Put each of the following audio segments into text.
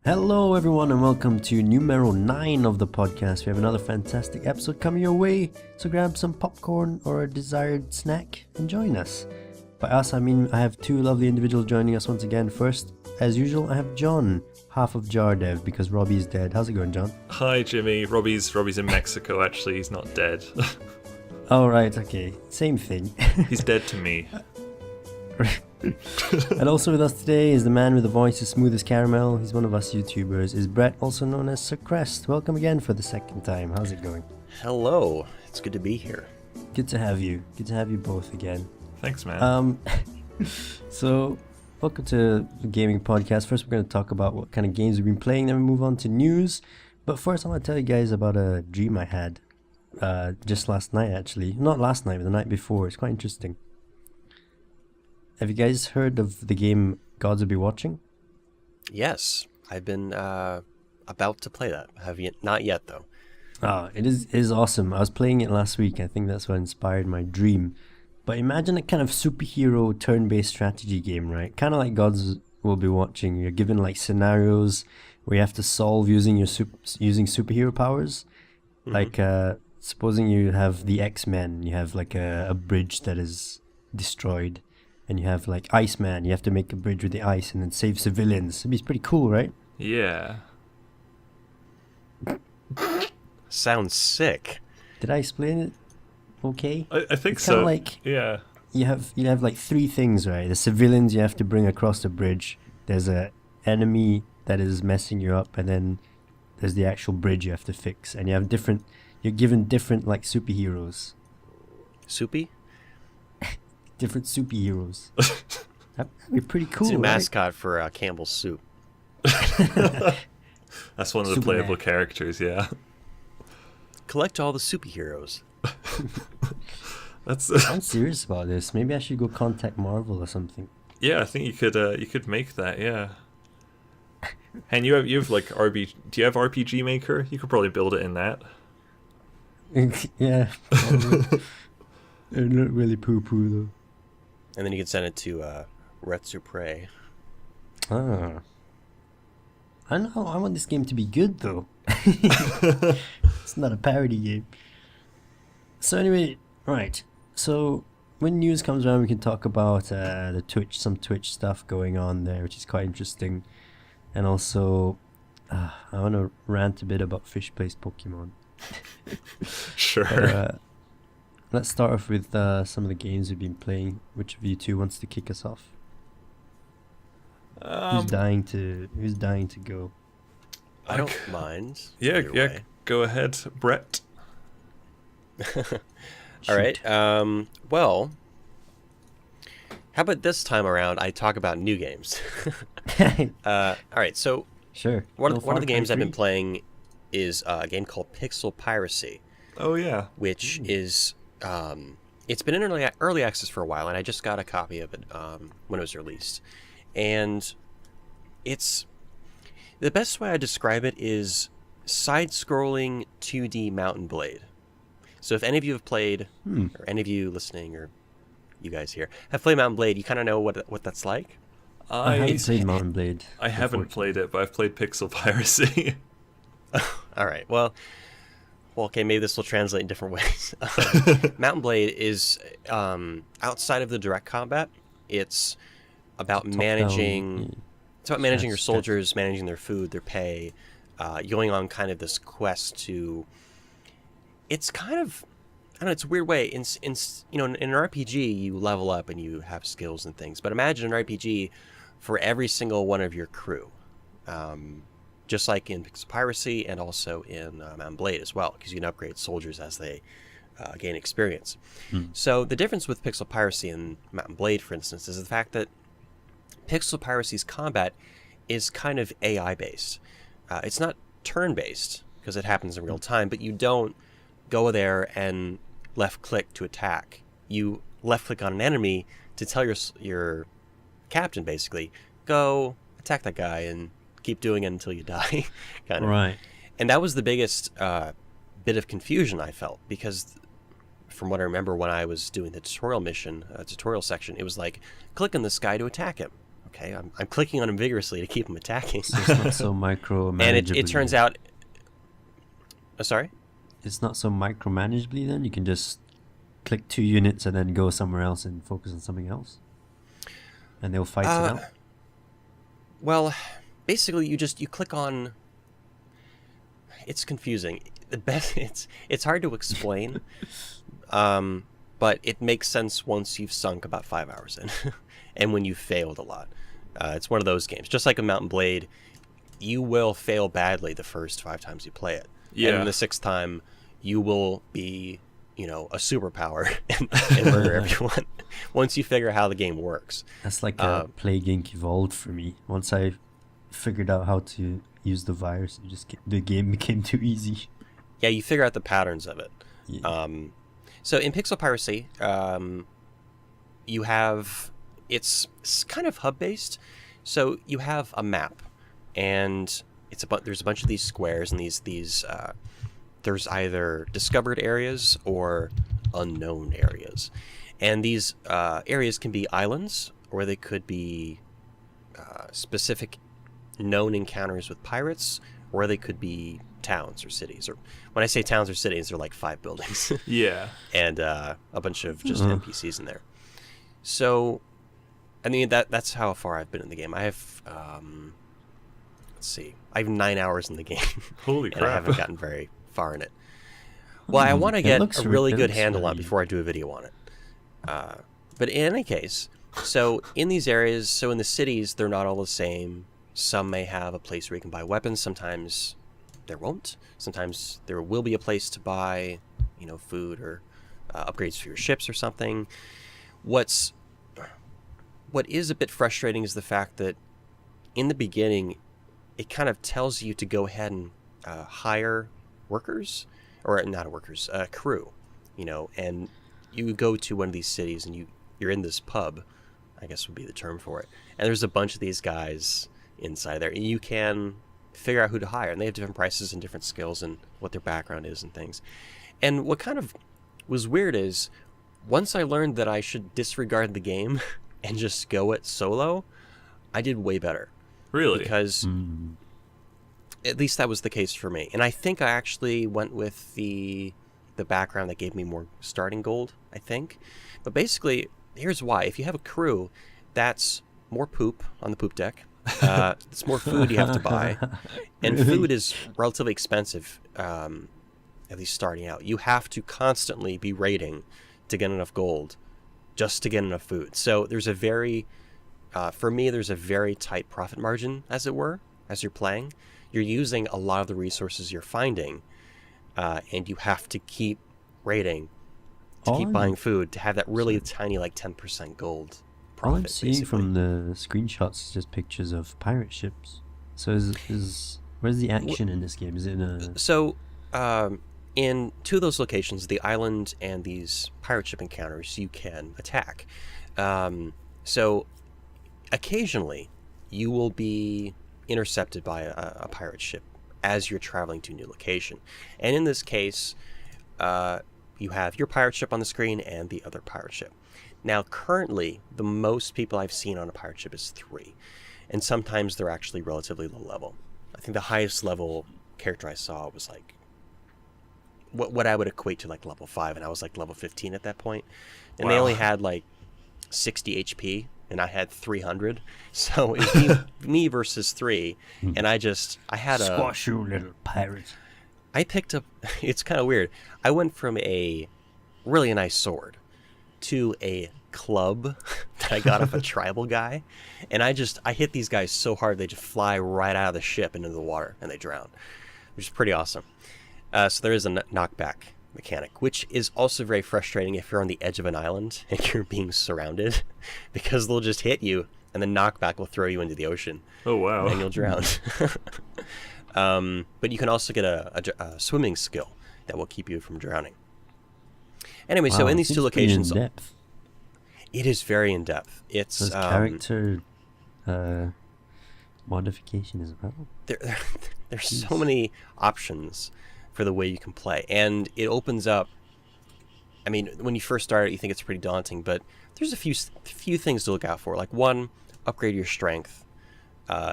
Hello, everyone, and welcome to numero 9 of the podcast. We have another fantastic episode coming your way, so grab some popcorn or a desired snack and join us. By us, I mean I have two lovely individuals joining us once again. First, as usual, I have John, half of Jardev, because Robbie's dead. How's it going, John? Hi, Jimmy. Robbie's in Mexico, actually. He's not dead. Oh, right, okay. Same thing. He's dead to me. And also with us today is the man with the voice as smooth as caramel. He's one of us YouTubers. Is Brett, also known as SirCrest. Welcome again for the second time. How's it going? Hello. It's good to be here. Good to have you. Good to have you both again. Thanks, man. So, welcome to the gaming podcast. First, we're going to talk about what kind of games we've been playing, then we move on to news. But first, I want to tell you guys about a dream I had just last night, actually. Not last night, but the night before. It's quite interesting. Have you guys heard of the game Gods Will Be Watching? Yes, I've been about to play that. Have you? Not yet, though. It is awesome. I was playing it last week. I think that's what inspired my dream. But imagine a kind of superhero turn-based strategy game, right? Kind of like Gods Will Be Watching. You're given like scenarios where you have to solve using your using superhero powers. Mm-hmm. Like supposing you have the X-Men, you have like a bridge that is destroyed. And you have like Iceman, you have to make a bridge with the ice and then save civilians. It'd be pretty cool, right? Yeah. Sounds sick. Did I explain it okay? I think it's so. Kind of like, yeah. You have like three things, right? The civilians you have to bring across the bridge. There's a enemy that is messing you up, and then there's the actual bridge you have to fix. And you're given different like superheroes. Soupy? Different superheroes. That'd be pretty cool. It's a right? mascot for Campbell's Soup. That's one of the Superman. playable characters, yeah. Collect all the superheroes. I'm serious about this. Maybe I should go contact Marvel or something. Yeah, I think you could make that, yeah. And you have like do you have RPG Maker? You could probably build it in that. Yeah. They're not really poo-poo though. And then you can send it to Retsupre. I know. I want this game to be good, though. It's not a parody game. So anyway, right. So when news comes around, we can talk about some Twitch stuff going on there, which is quite interesting. And also, I want to rant a bit about Fish Plays Pokemon. Sure. But, let's start off with some of the games we've been playing. Which of you two wants to kick us off? Who's dying to go? I don't mind. Yeah, way. Go ahead, Brett. All right. Well, how about this time around I talk about new games? All right, so Sure. one of the games I've been playing is a game called Pixel Piracy. Oh, yeah. Which is it's been in early access for a while, and I just got a copy of it when it was released. And it's the best way I describe it is side-scrolling 2D Mountain Blade. So if any of you have played, or any of you listening, or you guys here have played Mountain Blade, you kind of know what that's like. I haven't played Mountain Blade. I haven't played it, but I've played Pixel Piracy. All right. Well, okay, maybe this will translate in different ways. Mountain Blade is outside of the direct combat. It's about managing. It's about managing your soldiers, managing their food, their pay, going on kind of this quest to. It's kind of, I don't know. It's a weird way. In an RPG, you level up and you have skills and things. But imagine an RPG for every single one of your crew. Just like in Pixel Piracy and also in Mountain Blade as well, because you can upgrade soldiers as they gain experience. So the difference with Pixel Piracy and Mountain Blade, for instance, is the fact that Pixel Piracy's combat is kind of AI-based. It's not turn-based, because it happens in real time, but you don't go there and left-click to attack. You left-click on an enemy to tell your captain, basically, go attack that guy and keep doing it until you die, kind of. Right. And that was the biggest bit of confusion I felt, because from what I remember when I was doing the tutorial section, it was like, click on this guy to attack him. Okay, I'm clicking on him vigorously to keep him attacking. So it's not so micromanageably. And it turns out... sorry? It's not so micromanageably then? You can just click 2 units and then go somewhere else and focus on something else? And they'll fight it out? Well, basically you click on... It's confusing. It's hard to explain, but it makes sense once you've sunk about 5 hours in, and when you've failed a lot. It's one of those games. Just like a Mountain Blade, you will fail badly the first 5 times you play it. Yeah. And the 6th time, you will be, a superpower and murder everyone once you figure out how the game works. That's like a Plague Inc. Evolved for me. Once I figured out how to use the virus, the game became too easy. Yeah, you figure out the patterns of it. Yeah. So in Pixel Piracy, you have... It's kind of hub-based. So you have a map, and there's a bunch of these squares, and these there's either discovered areas or unknown areas. And these areas can be islands, or they could be specific known encounters with pirates, or they could be towns or cities. Or when I say towns or cities, they're like 5 buildings. Yeah. And a bunch of just NPCs in there. So, I mean, that's how far I've been in the game. I have, let's see, I have 9 hours in the game. Holy and crap. I haven't gotten very far in it. Well, I want to get a really good handle on it before I do a video on it. But in any case, so in these areas, so in the cities, they're not all the same. Some may have a place where you can buy weapons. Sometimes there won't. Sometimes there will be a place to buy, food or upgrades for your ships or something. What is a bit frustrating is the fact that in the beginning, it kind of tells you to go ahead and hire workers, or not workers, crew, and you go to one of these cities and you're in this pub, I guess would be the term for it. And there's a bunch of these guys inside there, and you can figure out who to hire, and they have different prices and different skills and what their background is and things. And what kind of was weird is once I learned that I should disregard the game and just go it solo, I did way better. Really? Because at least that was the case for me. And I think I actually went with the background that gave me more starting gold, I think. But basically, here's why. If you have a crew, that's more poop on the poop deck. It's more food you have to buy. And food is relatively expensive, at least starting out. You have to constantly be raiding to get enough gold just to get enough food. So there's a very, for me, there's a very tight profit margin, as it were, as you're playing. You're using a lot of the resources you're finding, and you have to keep raiding to keep buying food to have that really tiny, like 10% gold profit. All I'm seeing basically. from the screenshots is just pictures of pirate ships. So where's the action in this game? Is it in a... So, in 2 of those locations, the island and these pirate ship encounters, you can attack. So, occasionally, you will be intercepted by a pirate ship as you're traveling to a new location. And in this case, you have your pirate ship on the screen and the other pirate ship. Now, currently, the most people I've seen on a pirate ship is 3. And sometimes they're actually relatively low level. I think the highest level character I saw was like what I would equate to like level 5, and I was like level 15 at that point. And they only had like 60 HP, and I had 300. So it was me versus 3, and I had a... Squash you, little pirate. I picked up... It's kind of weird. I went from a really nice sword to a club that I got off a tribal guy, and I hit these guys so hard they just fly right out of the ship into the water, and they drown, which is pretty awesome. So there is a knockback mechanic, which is also very frustrating if you're on the edge of an island and you're being surrounded, because they'll just hit you, and the knockback will throw you into the ocean. Oh, wow. And you'll drown. But you can also get a swimming skill that will keep you from drowning. Anyway, so in these 2 locations... In depth. It is very in-depth. It's... There's character modification as well. There's so many options for the way you can play, and it opens up... I mean, when you first start it, you think it's pretty daunting, but there's a few things to look out for. Like, one, upgrade your strength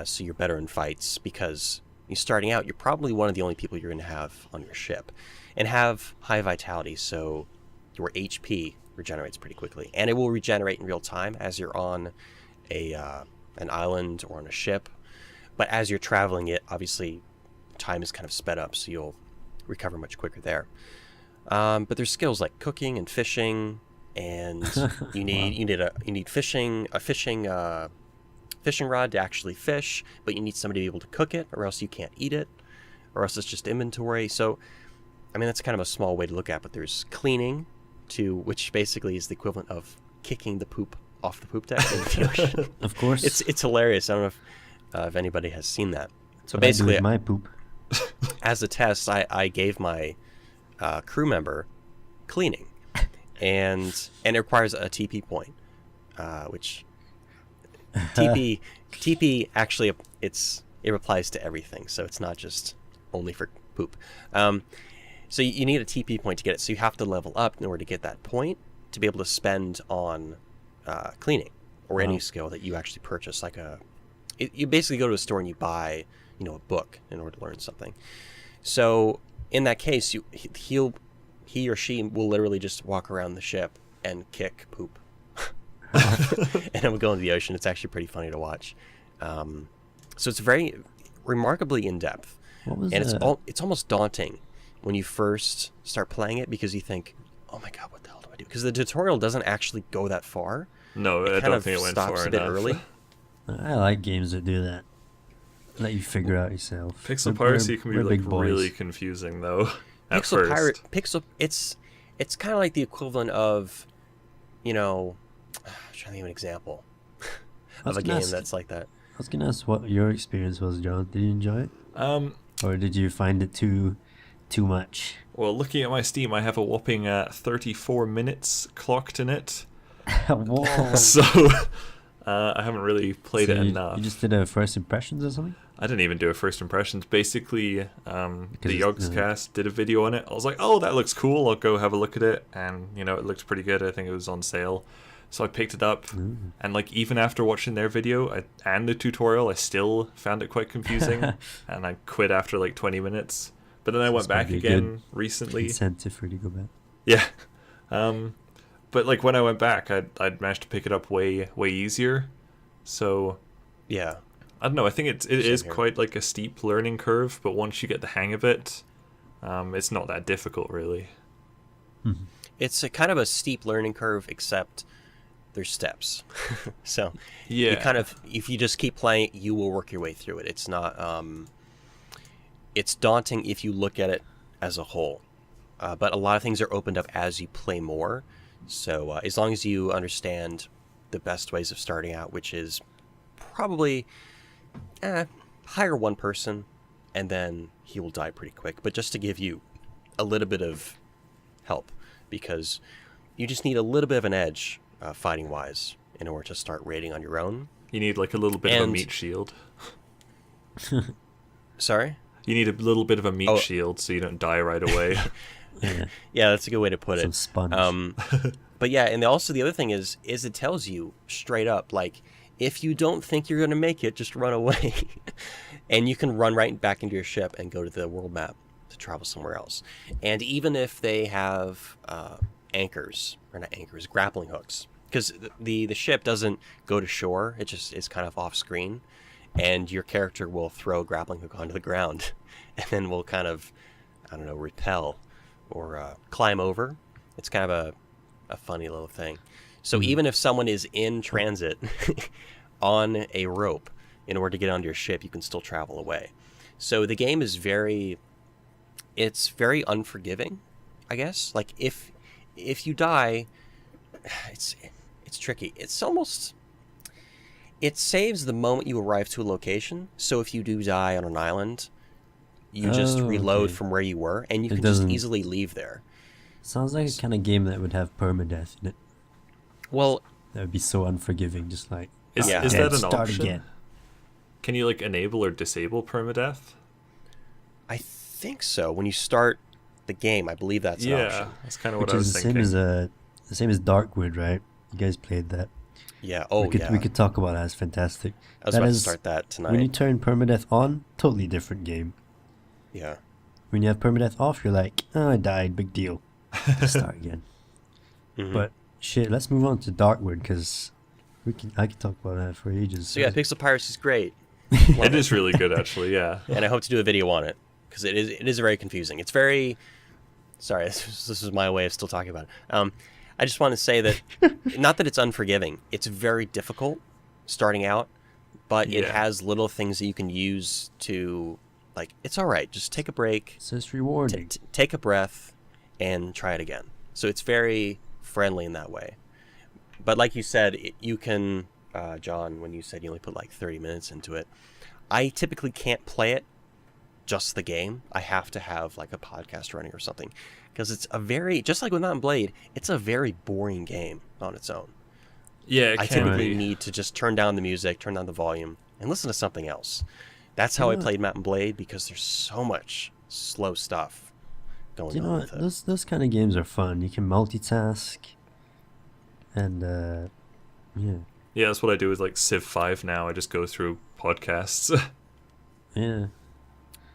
so you're better in fights, because you're starting out, you're probably one of the only people you're going to have on your ship. And have high vitality, so your HP regenerates pretty quickly. And it will regenerate in real time as you're on an island or on a ship. But as you're traveling it, obviously time is kind of sped up, so you'll recover much quicker there. But there's skills like cooking and fishing, and you need a fishing rod to actually fish, but you need somebody to be able to cook it, or else you can't eat it, or else it's just inventory. So, I mean, that's kind of a small way to look at, but there's cleaning, which basically is the equivalent of kicking the poop off the poop deck into the ocean. Of course. It's hilarious. I don't know if anybody has seen that. So What I do basically, with my poop. as a test, I gave my crew member cleaning, and it requires a TP point, which TP actually it applies to everything, so it's not just only for poop. So you need a TP point to get it. So you have to level up in order to get that point to be able to spend on cleaning or any skill that you actually purchase. You basically go to a store and you buy, a book in order to learn something. So in that case, he or she will literally just walk around the ship and kick poop, and it would go into the ocean. It's actually pretty funny to watch. So it's very remarkably in depth, and it's almost daunting when you first start playing it, because you think, oh my god, what the hell do I do? Because the tutorial doesn't actually go that far. No, I don't think it went far enough. Stops a bit early. I like games that do that. Let you figure out yourself. Pixel piracy can be really confusing though. At first. It's kind of like the equivalent of, I'm trying to think of an example of a game that's like that. I was gonna ask what your experience was, John. Did you enjoy it? Or did you find it too much? Well, looking at my Steam, I have a whopping 34 minutes clocked in it. Whoa. So I haven't really played it enough. You just did a first impressions or something? I didn't even do a first impressions. Basically, the Yogscast did a video on it. I was like, oh, that looks cool. I'll go have a look at it. And, it looked pretty good. I think it was on sale. So I picked it up. And, even after watching their video and the tutorial, I still found it quite confusing. And I quit after, 20 minutes. But then I went back again recently. Incentive for you to go back. Yeah. But, when I went back, I'd managed to pick it up way easier. So... yeah. I don't know, I think it is quite a steep learning curve, but once you get the hang of it, it's not that difficult, really. Mm-hmm. It's a kind of a steep learning curve, except there's steps. So, yeah. if you just keep playing, you will work your way through it. It's not, it's daunting if you look at it as a whole. But a lot of things are opened up as you play more. So, as long as you understand the best ways of starting out, which is probably... hire one person, and then he will die pretty quick. But just to give you a little bit of help, because you just need a little bit of an edge, fighting-wise, in order to start raiding on your own. You need a little bit of a meat shield. Sorry? You need a little bit of a meat shield so you don't die right away. Yeah, that's a good way to put Some it. sponge. But yeah, and also the other thing is it tells you straight up, if you don't think you're going to make it, just run away. And you can run right back into your ship and go to the world map to travel somewhere else. And even if they have grappling hooks, because the ship doesn't go to shore, it just is kind of off screen, and your character will throw a grappling hook onto the ground, and then will kind of, repel or climb over. It's kind of a funny little thing. So even if someone is in transit on a rope in order to get onto your ship, you can still travel away. So the game is very unforgiving, I guess. If you die, it's tricky. It saves the moment you arrive to a location. So if you do die on an island, you just reload from where you were, and you can just easily leave there. Sounds like a kind of game that would have permadeath in it. Well, that would be so unforgiving. Just is that an start option? Again. Can you enable or disable permadeath? I think so. When you start the game, I believe that's an option. That's kind of what I was thinking. The same as Darkwood, right? You guys played that. Yeah. We could talk about that. It's fantastic. I was about to start that tonight. When you turn permadeath on, totally different game. Yeah. When you have permadeath off, you're like, oh, I died, big deal. Let's start again. Mm-hmm. But shit, let's move on to Darkwood because I could talk about that for ages. So yeah, Pixel Piracy is great. It is really good, actually. Yeah. And I hope to do a video on it because it is very confusing. It's very. Sorry, this is my way of still talking about it. I just want to say that, not that it's unforgiving. It's very difficult starting out, but it has little things that you can use to, like, it's all right. Just take a break. So it's rewarding. Take a breath and try it again. So it's very friendly in that way. But like you said, you can, John, when you said you only put like 30 minutes into it, I typically can't play it just the game. I have to have like a podcast running or something because it's a very, just like with Mountain Blade, it's a very boring game on its own. Yeah, I typically need to just turn down the music, turn down the volume, and listen to something else. That's how I played Mountain Blade because there's so much slow stuff going on with it. Those kind of games are fun. You can multitask, and yeah. Yeah, that's what I do with like Civ 5 now. I just go through podcasts. Yeah.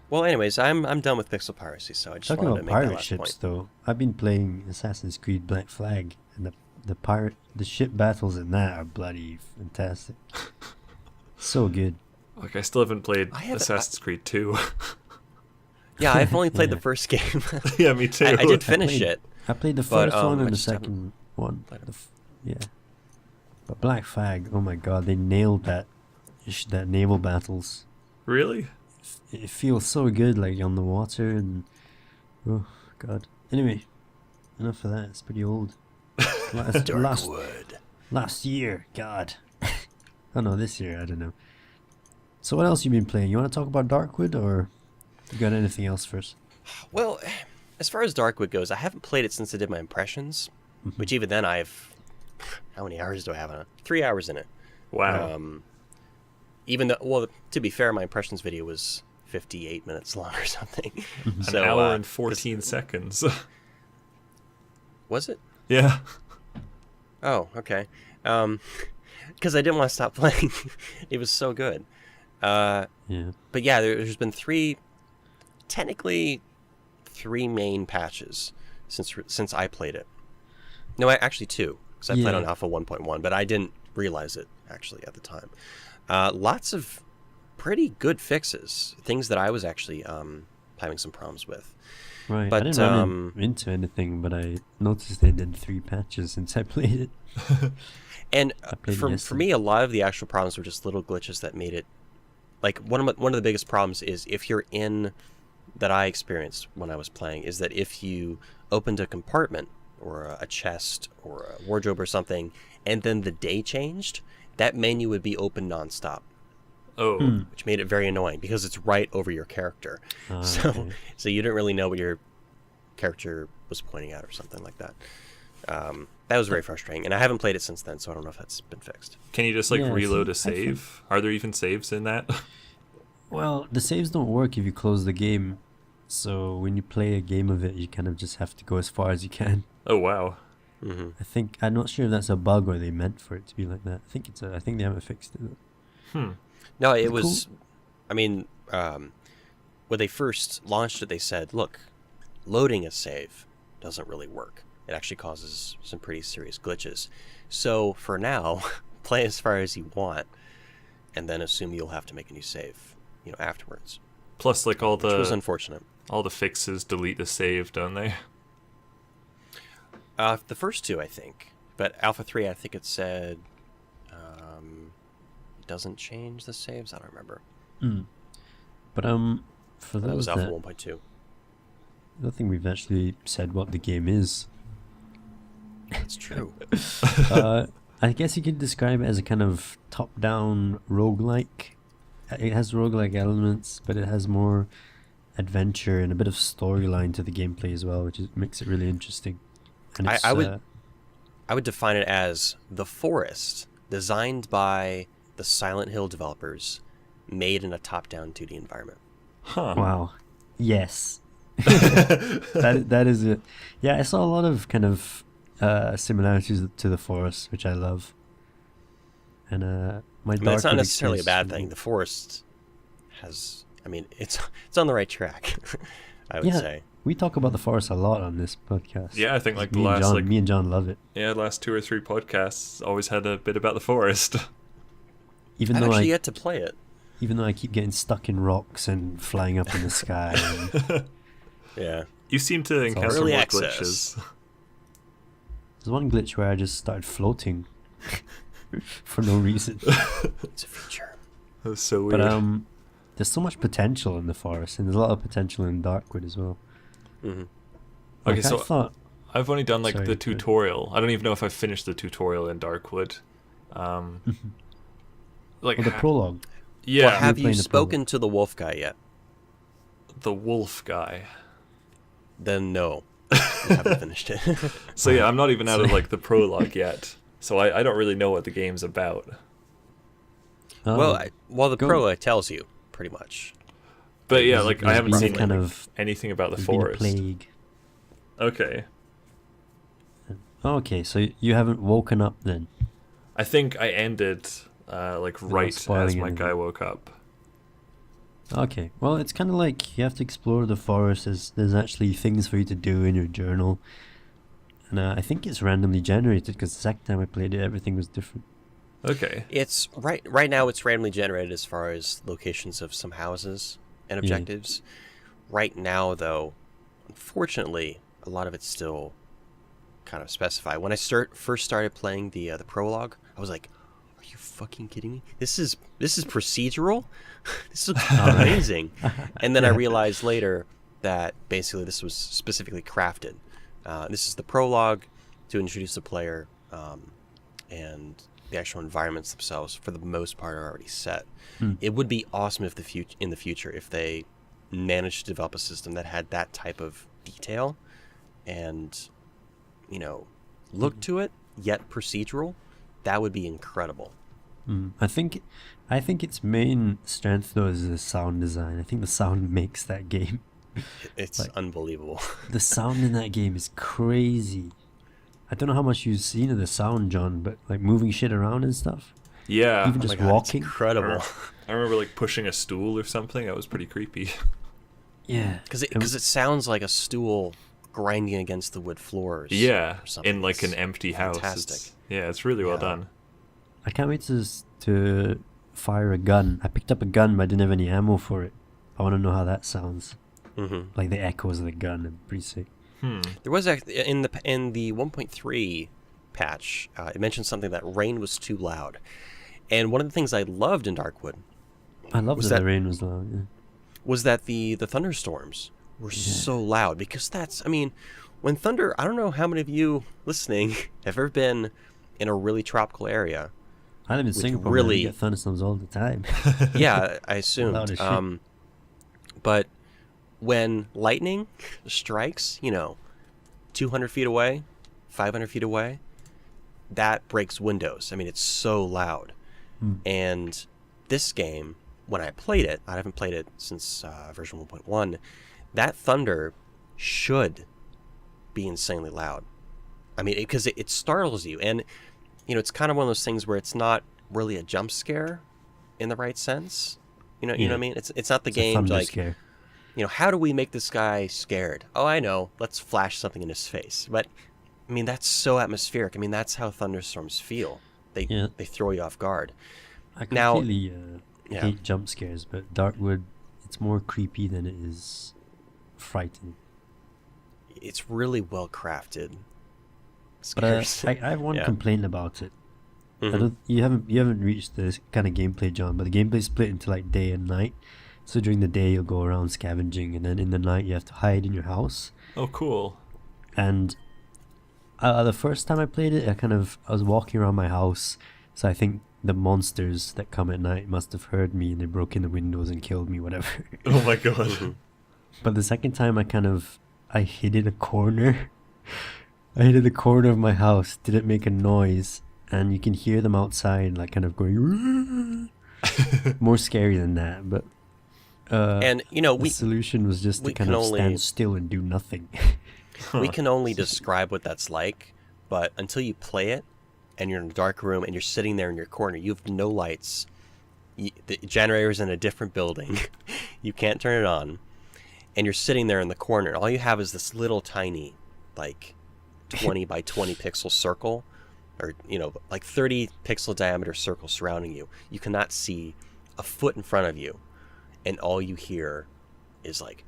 Well, anyways, I'm done with Pixel Piracy, so I just Talking wanted about to make that pirate last ships, point. though, I've been playing Assassin's Creed Black Flag, and the ship battles in that are bloody fantastic. So good. Like, I still haven't played Assassin's Creed 2. Yeah, I've only played the first game. Yeah, me too. I did finish it. I played the But, first one I and the just second one. Yeah. But Black Flag, oh my god, they nailed that naval battles. Really? It feels so good, like on the water, and oh god. Anyway, enough of that. It's pretty old. Darkwood. Last year, god. Oh no, this year, I don't know. So what else you been playing? You want to talk about Darkwood, or you got anything else first? Well, as far as Darkwood goes, I haven't played it since I did my impressions, which even then how many hours do I have on it? 3 hours in it. Wow. Even though, well, to be fair, my impressions video was 58 minutes long or something. An hour and 14 seconds. Was it? Yeah. Oh, okay. Because I didn't want to stop playing. It was so good. Yeah. But yeah, there's been technically three main patches since I played it. No, actually two, because I played on Alpha 1.1, but I didn't realize it actually at the time. Lots of pretty good fixes, things that I was actually having some problems with. Right, but, I didn't run into anything, but I noticed they did 3 patches since I played it. And for me, a lot of the actual problems were just little glitches that made it, like one of the biggest problems is if you're that I experienced when I was playing, is that if you opened a compartment or a chest or a wardrobe or something, and then the day changed, that menu would be open nonstop. Oh. Which made it very annoying because it's right over your character. So you didn't really know what your character was pointing at or something like that. That was very frustrating, and I haven't played it since then, so I don't know if that's been fixed. Can you just reload a save? Are there even saves in that? Well, the saves don't work if you close the game, so when you play a game of it, you kind of just have to go as far as you can. Oh wow. Mm-hmm. I'm not sure if that's a bug or they meant for it to be like that. I think they haven't fixed it. No, it was cool. I mean, when they first launched it, they said, look, loading a save doesn't really work. It actually causes some pretty serious glitches. So for now, play as far as you want, and then assume you'll have to make a new save, afterwards. Plus, like which was unfortunate. All the fixes delete the save, don't they? The first two, I think, but Alpha 3, I think it said doesn't change the saves. I don't remember. But for those that was Alpha 1.2. I don't think we've actually said what the game is. That's true. I guess you could describe it as a kind of top-down roguelike. It has roguelike elements, but it has more adventure and a bit of storyline to the gameplay as well, which makes it really interesting. And I would define it as The Forest, designed by the Silent Hill developers, made in a top-down 2D environment. Huh. Wow. Yes. that is it. Yeah, I saw a lot of kind of similarities to The Forest, which I love. And my I mean, that's not Darkwood necessarily a experience bad thing. The forest has, I mean, it's on the right track, I would say. We talk about the forest a lot on this podcast. Yeah, I think like the me and last John, me and John love it. yeah, last 2 or 3 podcasts always had a bit about the forest. Even I've though actually yet to play it. even though I keep getting stuck in rocks and flying up in the sky. And Yeah. You seem to encounter early more access. glitches. there's one glitch where I just started floating for no reason. It's a feature. That was so weird. But there's so much potential in the forest, and there's a lot of potential in Darkwood as well. Mm-hmm. Okay, I so thought, I've only done like Sorry, the go ahead. tutorial. I don't even know if I finished the tutorial in Darkwood. Like the prologue. yeah, Well, have playing you the spoken to the wolf guy yet? the wolf guy. Then no. You haven't finished it. So yeah, I'm not even out of like the prologue yet. So I don't really know what the game's about. Well, the Go. prologue tells you, pretty much. But yeah, there's- like I there's haven't been a seen kind of anything about the there's been a forest. plague. Okay. Okay, so you haven't woken up then? I think I ended like not right as spoiling my anything. guy woke up. Okay, well, it's kind of like you have to explore the forest. There's actually things for you to do in your journal. And I think it's randomly generated because the second time I played it, everything was different. Okay. It's right now. It's randomly generated as far as locations of some houses and objectives. Right now, though, unfortunately, a lot of it's still kind of specified. When I first started playing the prologue, I was like, "Are you fucking kidding me? This is procedural. This is amazing." And then I realized later that basically this was specifically crafted. This is the prologue to introduce the player, and the actual environments themselves, for the most part, are already set. It would be awesome if in the future if they managed to develop a system that had that type of detail and, look to it, yet procedural. That would be incredible. I think its main strength though is the sound design. I think the sound makes that game. It's Like- unbelievable. The sound in that game is crazy. I don't know how much you've seen of the sound, John, but like moving shit around and stuff. Yeah. Even Oh just my God, it's walking. incredible. I remember like pushing a stool or something. That was pretty creepy. Yeah. Because it sounds like a stool grinding against the wood floors. Yeah, or something. in like an It's empty house. fantastic. It's really well Yeah. done. I can't wait to fire a gun. I picked up a gun, but I didn't have any ammo for it. I want to know how that sounds. Mm-hmm. Like the echoes of the gun are pretty sick. There was in the 1.3 patch, it mentioned something that rain was too loud, and one of the things I loved in Darkwood I love Was that the that- rain was loud. Yeah. was that the thunderstorms were so loud, because when thunder, I don't know how many of you listening have ever been in a really tropical area. I live in Singapore. really- Man. We get thunderstorms all the time. Yeah, I assumed. Loud as shit. But when lightning strikes, 200 feet away, 500 feet away, that breaks windows. I mean, it's so loud. And this game, when I played it, I haven't played it since version 1.1, that thunder should be insanely loud. I mean, because it startles you. And, it's kind of one of those things where it's not really a jump scare in the right sense. You know what I mean? It's not the It's a game thunder like, scare. how do we make this guy scared? Oh, I know. Let's flash something in his face. But, I mean, that's so atmospheric. I mean, that's how thunderstorms feel. They throw you off guard. I Now- completely Yeah. hate jump scares, but Darkwood, it's more creepy than it is frightening. It's really well crafted. But Scares. I have one Yeah. complaint about it. Mhm. You haven't reached this kind of gameplay, John, but the gameplay is split into like day and night. So during the day you'll go around scavenging, and then in the night you have to hide in your house. Oh, cool. And the first time I played it, I was walking around my house, so I think the monsters that come at night must have heard me and they broke in the windows and killed me, whatever. Oh my god. But the second time I hid in a corner. I hid in the corner of my house, didn't make a noise, and you can hear them outside, like kind of going. More scary than that, but. And, The solution was just to we kind can of only- stand still and do nothing. we can only describe what that's like, but until you play it, and you're in a dark room, and you're sitting there in your corner. You have no lights. The generator's in a different building. You can't turn it on. And you're sitting there in the corner. All you have is this little tiny, like, 20 by 20 pixel circle, or, like 30 pixel diameter circle surrounding you. You cannot see a foot in front of you. And all you hear is, like...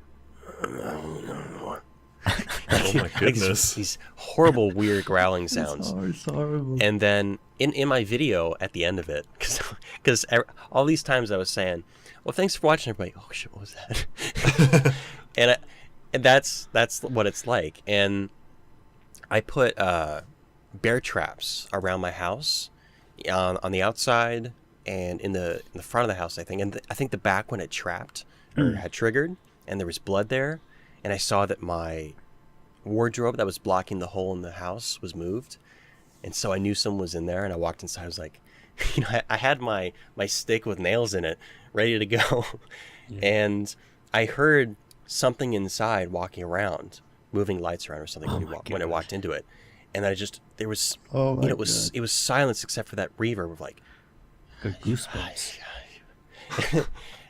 Oh my goodness. These horrible, weird growling sounds. It's horrible. And then in my video at the end of it, because all these times I was saying, well, thanks for watching, everybody. Oh, shit, what was that? and that's what it's like. And I put bear traps around my house on the outside and in the front of the house, I think. And I think the back one had trapped or had triggered, and there was blood there. And I saw that my wardrobe that was blocking the hole in the house was moved. And so I knew someone was in there, and I walked inside. I was like, I had my stick with nails in it ready to go. Yeah. And I heard something inside walking around, moving lights around or something when I walked into it. And there was, it was silence except for that reverb of like, got goosebumps.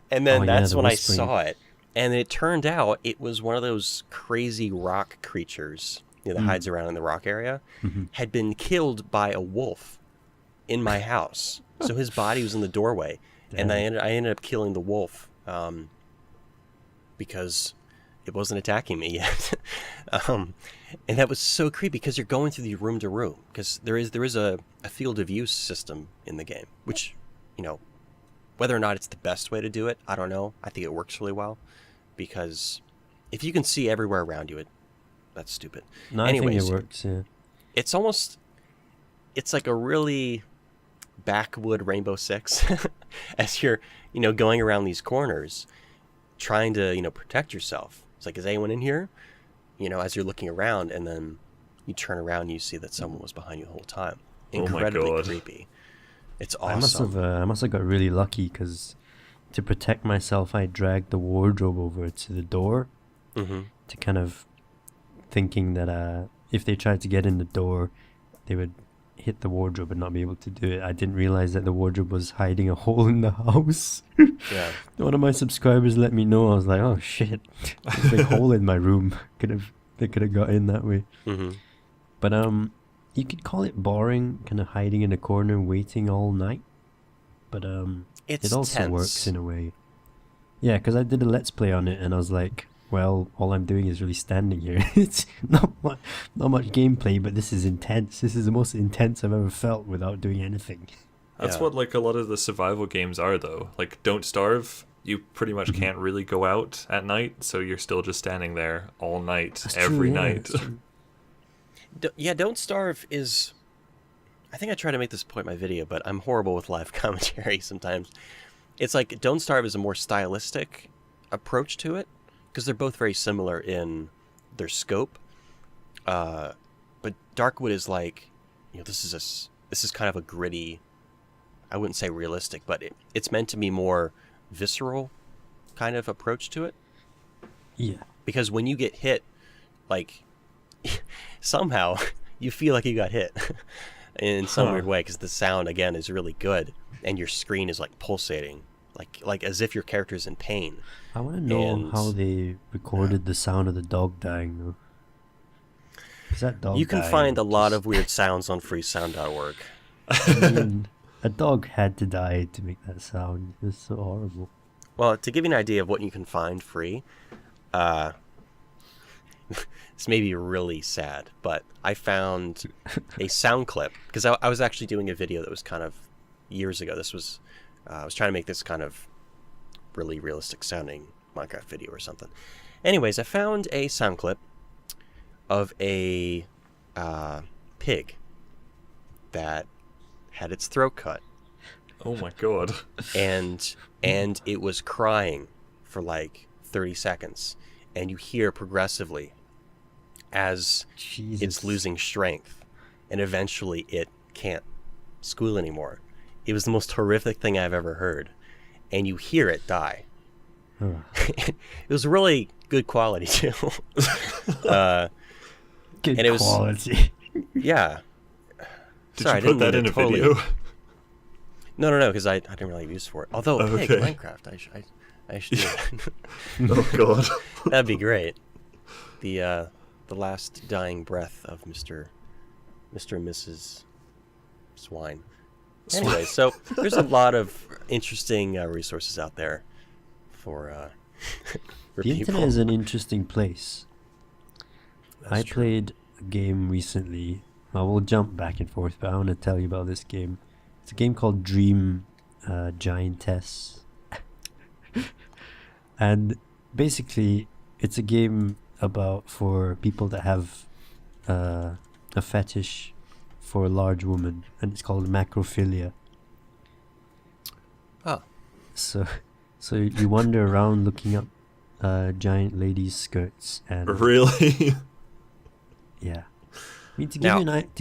And then that's when I saw it. And it turned out it was one of those crazy rock creatures that hides around in the rock area, had been killed by a wolf in my house. So his body was in the doorway. Damn. And I ended up killing the wolf because it wasn't attacking me yet. And that was so creepy because you're going through the room to room. Because there is a field of view system in the game, which, whether or not it's the best way to do it, I don't know. I think it works really well. Because if you can see everywhere around you, that's stupid. No, anyways, I think it works, yeah. It's like a really backwood Rainbow Six as you're, going around these corners trying to, protect yourself. It's like, is anyone in here? As you're looking around, and then you turn around and you see that someone was behind you the whole time. Incredibly creepy. It's awesome. I must have got really lucky because to protect myself, I dragged the wardrobe over to the door to kind of thinking that if they tried to get in the door, they would hit the wardrobe and not be able to do it. I didn't realize that the wardrobe was hiding a hole in the house. Yeah. One of my subscribers let me know. I was like, oh shit, there's a big hole in my room. They could have got in that way. But you could call it boring, kind of hiding in a corner waiting all night. But it also tense. Works in a way. Yeah, because I did a let's play on it, and I was like, well, all I'm doing is really standing here. It's not much gameplay, but this is intense. This is the most intense I've ever felt without doing anything. That's what like a lot of the survival games are, though. Like Don't Starve, you pretty much can't really go out at night, so you're still just standing there all night, every night. Don't Starve is... I think I try to make this point in my video, but I'm horrible with live commentary sometimes. It's like Don't Starve is a more stylistic approach to it, because they're both very similar in their scope. But Darkwood is like, this is kind of a gritty, I wouldn't say realistic, but it's meant to be more visceral kind of approach to it. Yeah. Because when you get hit, like, somehow you feel like you got hit. In some weird way, because the sound again is really good, and your screen is like pulsating, like as if your character's in pain. I want to know how they recorded the sound of the dog dying, though. Is that dog? You can find a lot of weird sounds on freesound.org. I mean, a dog had to die to make that sound. It was so horrible. Well, to give you an idea of what you can find free, this may be really sad, but I found a sound clip, because I was actually doing a video that was kind of years ago. This was, I was trying to make this kind of really realistic sounding Minecraft video or something. Anyways, I found a sound clip of a pig that had its throat cut. Oh my god. And it was crying for like 30 seconds, and you hear progressively as it's losing strength, and eventually it can't squeal anymore. It was the most horrific thing I've ever heard, and you hear it die. It was really good quality too. Good quality. Yeah. Did Sorry, you put that in a video? No, because I didn't really have use for it. Although, Okay. hey, Minecraft, I should do that. Oh god. That'd be great. The last dying breath of Mr. and Mrs. Swine. Anyway, so there's a lot of interesting resources out there for The people. internet is an interesting place. That's I true. played a game recently. Well, we'll jump back and forth, but I want to tell you about this game. It's a game called Dream Giantess. And basically, it's a game for people that have a fetish for a large woman, and it's called macrophilia. Oh, So you wander around looking up giant ladies' skirts, and Really? yeah. I mean, to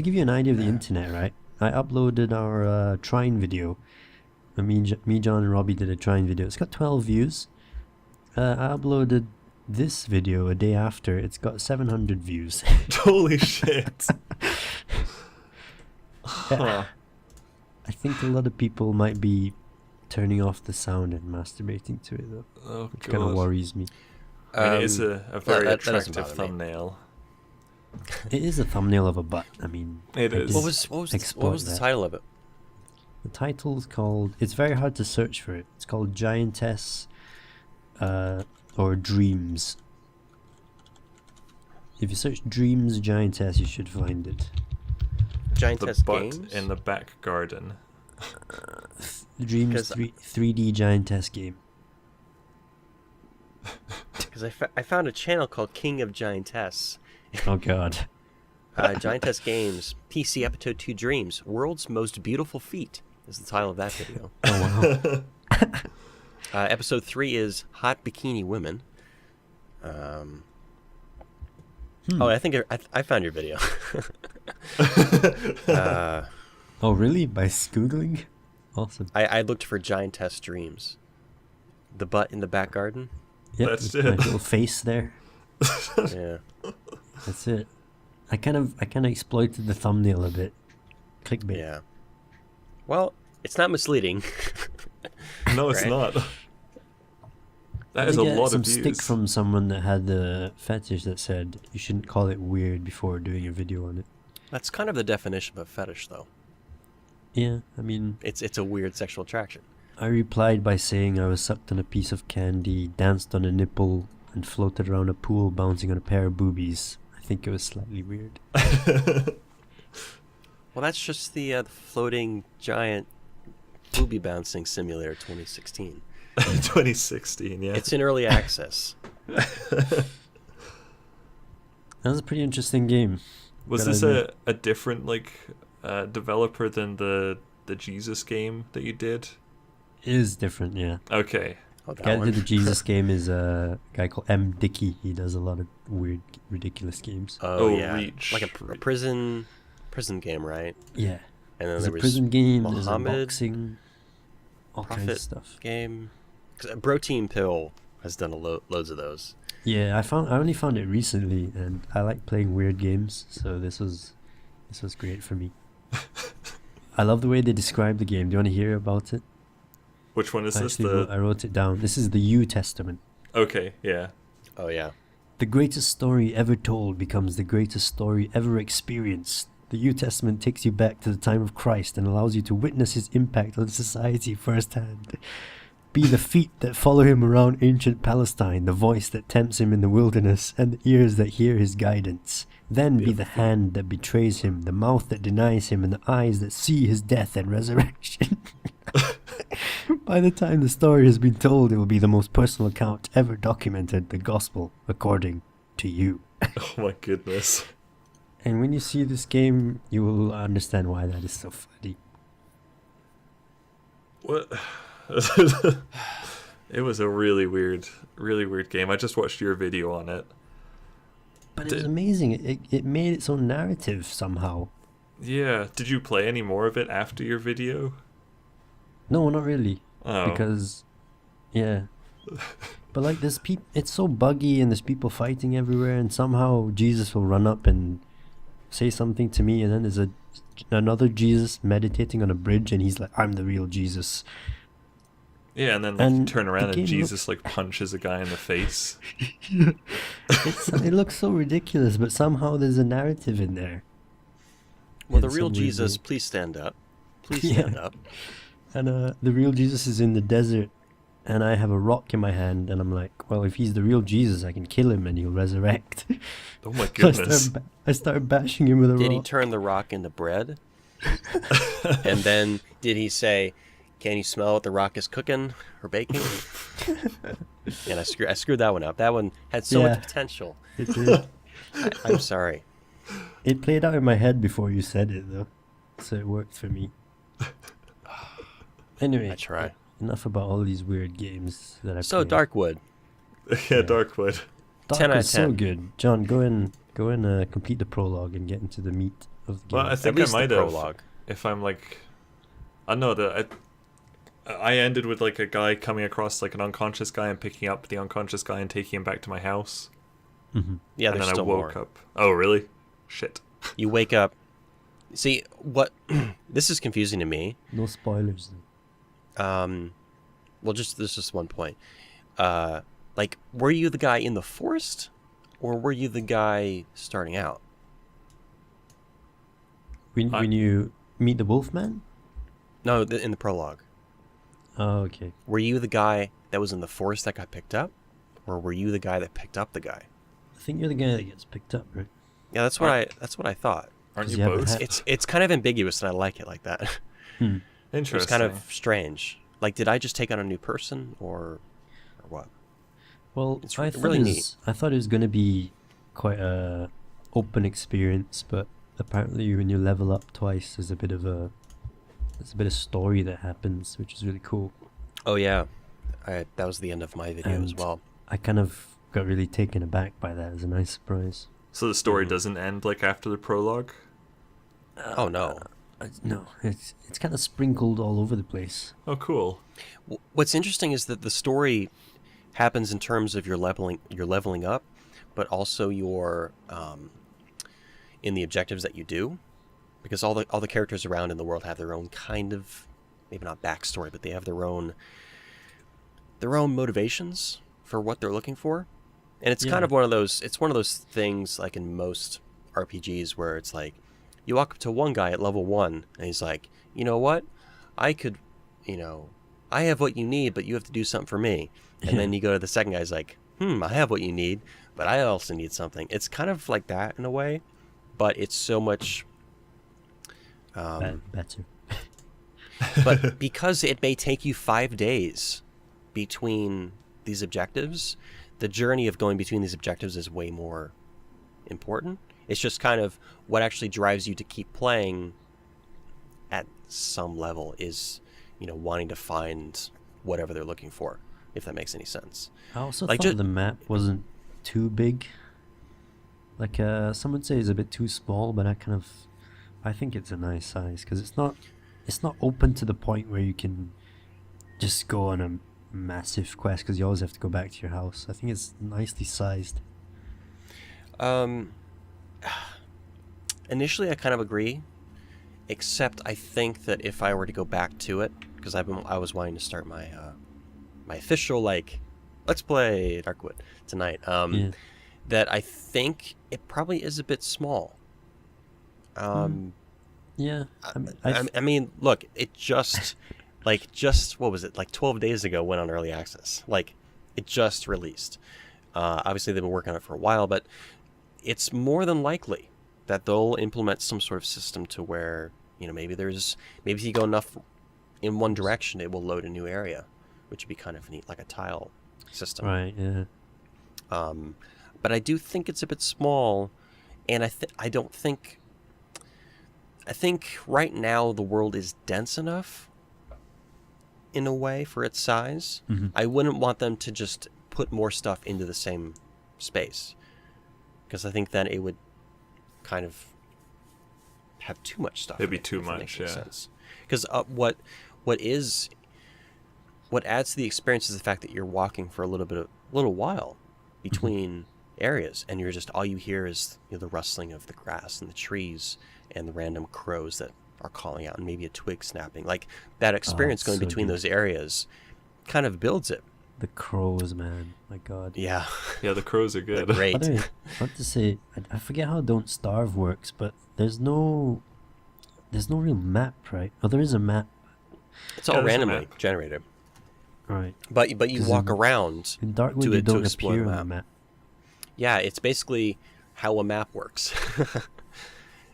give you an idea of the internet, right? I uploaded our Trine video. Me, John, and Robbie did a Trine video. It's got 12 views. I uploaded this video a day after. It's got 700 views. Holy shit. Huh. I think a lot of people might be turning off the sound and masturbating to it, though, Oh which kind of god. worries me. I mean, it is a very that doesn't attractive bother me. thumbnail. It is a thumbnail of a butt. I mean, It I is. did what was the exploit that. title of it? The title's called. It's very hard to search for it. It's called Giantess, or Dreams. If you search Dreams Giantess, you should find it. The Giantess butt Games. in the back garden. The Dreams 'Cause- 3D Giantess game. Because I found a channel called King of Giantess. Oh god. Giantess Games, PC Episode 2 Dreams, World's Most Beautiful Feet is the title of that video. Oh wow. Episode 3 is Hot Bikini Women. Oh, I think I found your video. Oh really? By googling? Awesome. I looked for Giantess Dreams. The butt in the back garden. Yep, That's with my it. little face there. Yeah. That's it. I kind of exploited the thumbnail a bit. Clickbait. Yeah. Well, it's not misleading. No, it's Right. not. That I is a get lot some of views. stick from someone that had the fetish that said you shouldn't call it weird before doing a video on it. That's kind of the definition of a fetish, though. Yeah, I mean, It's a weird sexual attraction. I replied by saying I was sucked on a piece of candy, danced on a nipple, and floated around a pool bouncing on a pair of boobies. I think it was slightly weird. Well, that's just the floating giant booby bouncing simulator 2016. 2016, yeah. It's in early access. That was a pretty interesting game. Was gotta this admit. a different developer than the Jesus game that you did? It is different, yeah. Okay. Oh, The guy that that did the one. Jesus game is a guy called M. Dickey. He does a lot of weird, ridiculous games. Oh, Oh, yeah. Reach. Like a prison game, right? Yeah. And then There's there a was prison game, there's a Muhammad, boxing, all kinds of Prophet stuff. game. 'Cause Protein Pill has done loads of those. Yeah, I only found it recently, and I like playing weird games, so this was great for me. I love the way they describe the game. Do you want to hear about it? Which one is this? I wrote it down. This is the New Testament. Okay, yeah. Oh, yeah. The greatest story ever told becomes the greatest story ever experienced. The New Testament takes you back to the time of Christ and allows you to witness his impact on society firsthand. Be the feet that follow him around ancient Palestine, the voice that tempts him in the wilderness, and the ears that hear his guidance. Then be the hand that betrays him, the mouth that denies him, and the eyes that see his death and resurrection. By the time the story has been told, it will be the most personal account ever documented, the gospel, according to you. Oh my goodness. And when you see this game, you will understand why that is so funny. What? It was a really weird game. I just watched your video on it. But it was amazing. It made its own narrative somehow. Yeah. Did you play any more of it after your video? No, not really. Oh. Because, yeah. But like there's it's so buggy and there's people fighting everywhere, and somehow Jesus will run up and say something to me, and then there's a another Jesus meditating on a bridge, and he's like, "I'm the real Jesus." Yeah, and then like, you turn around and Jesus like punches a guy in the face. It looks so ridiculous, but somehow there's a narrative in there. Well, the real Jesus, please stand up. Please stand up. And the real Jesus is in the desert, and I have a rock in my hand, and I'm like, well, if he's the real Jesus, I can kill him and he'll resurrect. Oh my goodness. So I start bashing him with a rock. Did he turn the rock into bread? And then did he say, "Can you smell what the rock is cooking or baking?" And I screwed that one up. That one had so much potential. It did. I'm sorry. It played out in my head before you said it, though, so it worked for me. Anyway, I try. Enough about all these weird games that I So played. Darkwood. Yeah, Darkwood. 10 out of Darkwood's so 10. good. John, go in, complete the prologue and get into the meat of the game. Well, I think At least I might the have. prologue. If I'm like, I know that I ended with like a guy coming across like an unconscious guy and picking up the unconscious guy and taking him back to my house. Mm-hmm. Yeah, And there's then I still woke more. up. Oh, really? Shit. You wake up. See, what... This is confusing to me. No spoilers, though. Well, this is just one point. Like, were you the guy in the forest, or were you the guy starting out? When you meet the Wolfman? No, in the prologue. Oh, okay. Were you the guy that was in the forest that got picked up, or were you the guy that picked up the guy? I think you're the guy that gets picked up, right? Yeah, that's what I thought. Aren't 'Cause you you have a both? hat. It's kind of ambiguous, and I like it like that. Interesting. It's kind of strange. Like, did I just take on a new person, or what? Well, It's I really neat. thought it was going to be quite a open experience, but apparently when you level up twice, there's a bit of story that happens, which is really cool. Oh yeah, that was the end of my video as And well. I kind of got really taken aback by that. As a nice surprise. So the story doesn't end like after the prologue? Oh no. No, it's kind of sprinkled all over the place. Oh, cool. What's interesting is that the story happens in terms of your leveling up, but also your in the objectives that you do, because all the characters around in the world have their own kind of, maybe not backstory, but they have their own motivations for what they're looking for. And it's kind of one of those things like in most RPGs where it's like you walk up to one guy at level 1 and he's like, "You know what? I have what you need, but you have to do something for me." And then you go to the second guy, he's like, "I have what you need, but I also need something." It's kind of like that in a way, but it's so much Better. but because it may take you 5 days between these objectives, the journey of going between these objectives is way more important. It's just kind of what actually drives you to keep playing at some level is, wanting to find whatever they're looking for, if that makes any sense. I also Like, thought the map wasn't too big. Like some would say it's a bit too small, but I think it's a nice size because it's not open to the point where you can just go on a massive quest because you always have to go back to your house. I think it's nicely sized. Initially, I kind of agree, except I think that if I were to go back to it, because I was wanting to start my my official let's play Darkwood tonight. That I think it probably is a bit small. Yeah. I mean, look, it just what was it, 12 days ago went on early access. It just released. Obviously, they've been working on it for a while, but it's more than likely that they'll implement some sort of system to where, maybe if you go enough in one direction, it will load a new area, which would be kind of neat, like a tile system. Right, yeah. But I do think it's a bit small, and I think right now the world is dense enough in a way for its size. Mm-hmm. I wouldn't want them to just put more stuff into the same space, because I think then it would kind of have too much stuff. It'd be too much, yeah. Because what adds to the experience is the fact that you're walking for a little while between areas, and you're just all you hear is the rustling of the grass and the trees and the random crows that are calling out, and maybe a twig snapping. Like that experience going so between good. those areas kind of builds it. The crows, man. My God. Yeah. Yeah, the crows are good. They're great. By the way, I want to say, I forget how Don't Starve works, but there's no real map, right? Oh, there is a map. It's all there's a randomly map. generated. Right. But you 'Cause walk around In Darkwood, to you it to don't explore appear the on the map. map. Yeah, it's basically how a map works.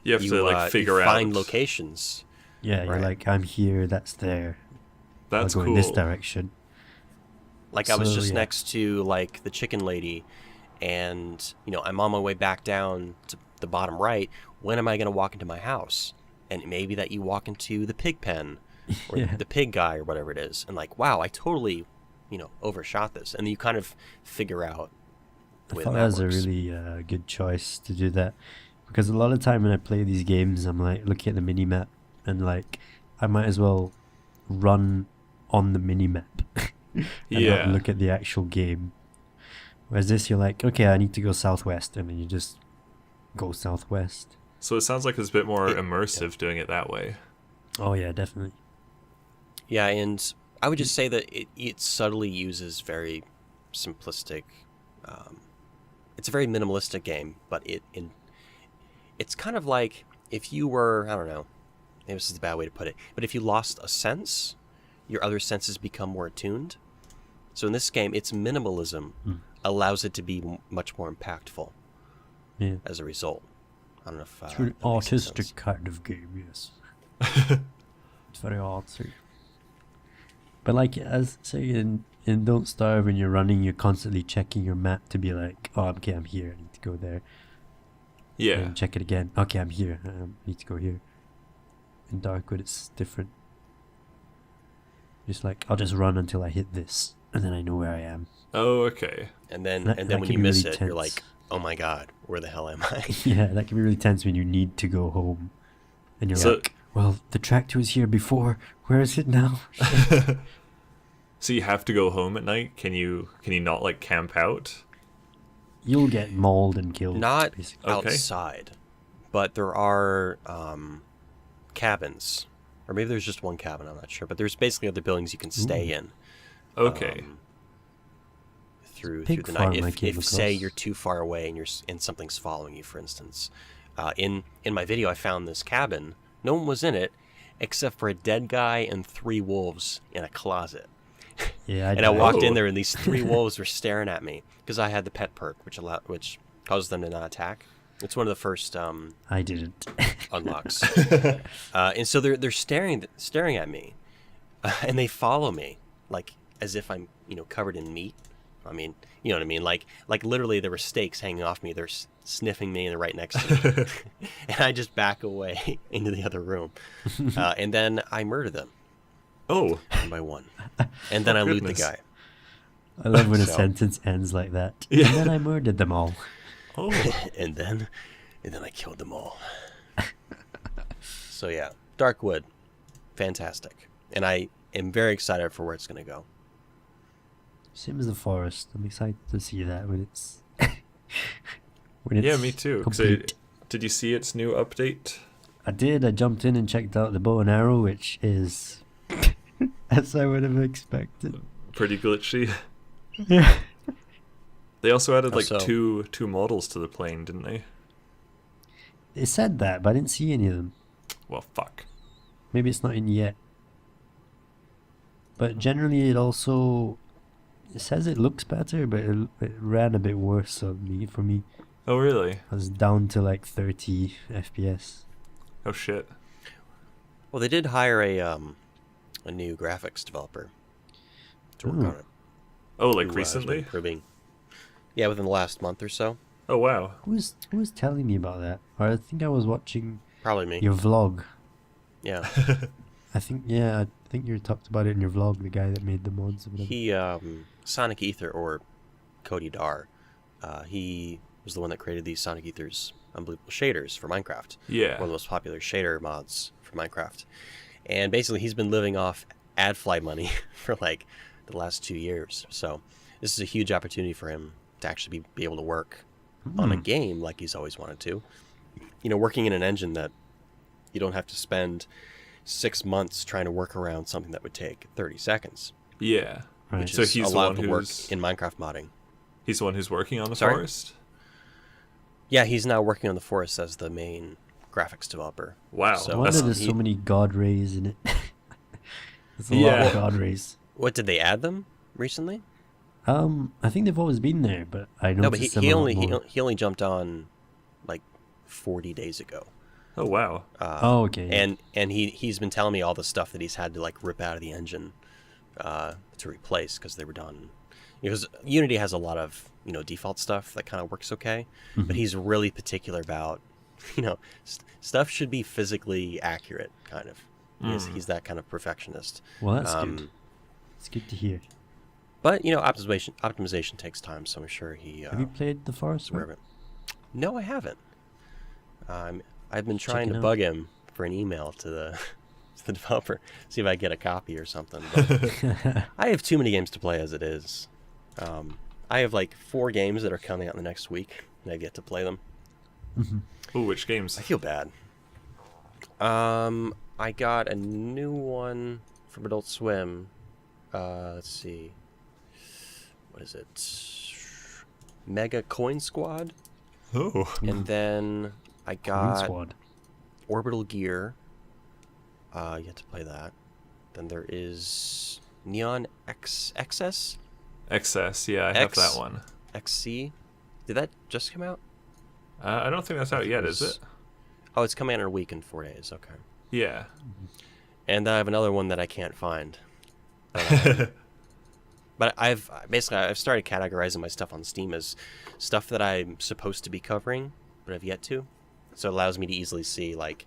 You have to like figure you out. find locations. Yeah, you're Right. like, I'm here, that's there. That's I'll go cool. in this direction. Like I was So, just yeah. next to like the chicken lady, and I'm on my way back down to the bottom right. When am I going to walk into my house? And maybe that you walk into the pig pen or Yeah. the pig guy or whatever it is, and like, wow, I totally overshot this, and you kind of figure out. I the way thought the that map was a works. really good choice to do that, because a lot of time when I play these games, I'm like looking at the mini map and like I might as well run on the mini map and Yeah. not look at the actual game. Whereas this, you're like, okay, I need to go southwest, and then you just go southwest. So it sounds like it's a bit more It- immersive doing it that way. Oh yeah, definitely. Yeah, and I would just say that it subtly uses very simplistic. It's a very minimalistic game, but it's kind of like if you were, I don't know, maybe this is a bad way to put it, but if you lost a sense, your other senses become more attuned. So in this game, its minimalism allows it to be much more impactful Yeah. as a result. I don't know if It's really that makes any sense. artistic kind of game, yes. It's very artsy. But like, as say in Don't Starve, when you're running, you're constantly checking your map to be like, oh, okay, I'm here, I need to go there. Yeah. And check it again. Okay, I'm here, I need to go here. In Darkwood, it's different. Just like, I'll just run until I hit this, and then I know where I am. Oh, okay. And then That- and that then when can you be miss really it, you're tense. like, oh my god, where the hell am I? Yeah, that can be really tense when you need to go home. And you're So- like, well, the tractor was here before, where is it now? So you have to go home at night? Can you not like camp out? You'll get mauled and killed. Not basically. Okay. outside, but there are cabins, or maybe there's just one cabin. I'm not sure, but there's basically other buildings you can stay in Okay. through Pig the farm night. I If came say across. you're too far away and something's following you, for instance, in my video I found this cabin. No one was in it except for a dead guy and 3 wolves in a closet. Yeah, And I walked in Oh. there, and these 3 wolves were staring at me because I had the pet perk, which causes them to not attack. It's one of the first I didn't. unlocks, and so they're staring at me, and they follow me like as if I'm covered in meat. I mean, you know what I mean? Like literally, there were steaks hanging off me. They're sniffing me, and they're right next to me, and I just back away into the other room, and then I murder them Oh, one by one, and then I loot the goodness. guy. I love when a So- sentence ends like that. Yeah. And then I murdered them all. oh, and then I killed them all. So yeah, Darkwood, fantastic, and I am very excited for where it's going to go. Same as the forest. I'm excited to see that when it's when it's yeah, me too. 'Cause complete. did you see its new update? I did. I jumped in and checked out the bow and arrow, which is as I would have expected. Pretty glitchy. Yeah. They also added How like so? two models to the plane, didn't they? It said that, but I didn't see any of them. Well, fuck. Maybe it's not in yet. But generally, it says it looks better, but it ran a bit worse on me. For me, Oh, really? I was down to like 30 FPS. Oh, shit. Well, they did hire a new graphics developer to work Ooh. on it. Oh, who, like has been recently? improving. Yeah, within the last month or so. Oh, wow. Who was telling me about that? Or I think I was watching Probably me. your vlog. Yeah. I think you talked about it in your vlog. The guy that made the mods. Or whatever. He, Sonic Ether, or Cody Dar, he was the one that created these Sonic Ether's unbelievable shaders for Minecraft. Yeah. One of the most popular shader mods for Minecraft. And basically, he's been living off AdFly money for like the last 2 years. So this is a huge opportunity for him to actually be able to work on a game like he's always wanted to. Working in an engine that You don't have to spend 6 months trying to work around something that would take 30 seconds. Yeah. Right. Which So is he's a the lot one of the work who's in Minecraft modding. he's the one who's working on the Sorry? forest. Yeah, he's now working on the forest as the main graphics developer. Wow. I So wonder that's- there's so many god rays in it. There's a lot Yeah. of god rays. What, did they add them recently? I think they've always been there, but I No, but noticed them he a lot only more. he only jumped on like 40 days ago. Oh wow. Oh, okay. Yeah. And he's been telling me all the stuff that he's had to like rip out of the engine to replace because they were done. Because Unity has a lot of default stuff that kind of works okay, but he's really particular about stuff should be physically accurate, kind of. He's that kind of perfectionist. Well, that's good. It's good to hear. But optimization takes time, so I'm sure he. Have you played The Forest? aware of it. No, I haven't. I've been Check trying it to out. bug him for an email to the developer, see if I get a copy or something. But I have too many games to play as it is. I have like 4 games that are coming out in the next week, and I get to play them. Ooh, which games? I feel bad. I got a new one from Adult Swim. Let's see. What is it? Mega Coin Squad. Oh. And then I Coin got Squad. Orbital Gear. You have to play that. Then there is Neon XS? Excess, yeah, I have that one. XC. Did that just come out? I don't think that's out yet, is it? Oh, it's coming out in a week in 4 days. Okay. Yeah. And I have another one that I can't find. But I've started categorizing my stuff on Steam as stuff that I'm supposed to be covering, but have yet to. So it allows me to easily see, like,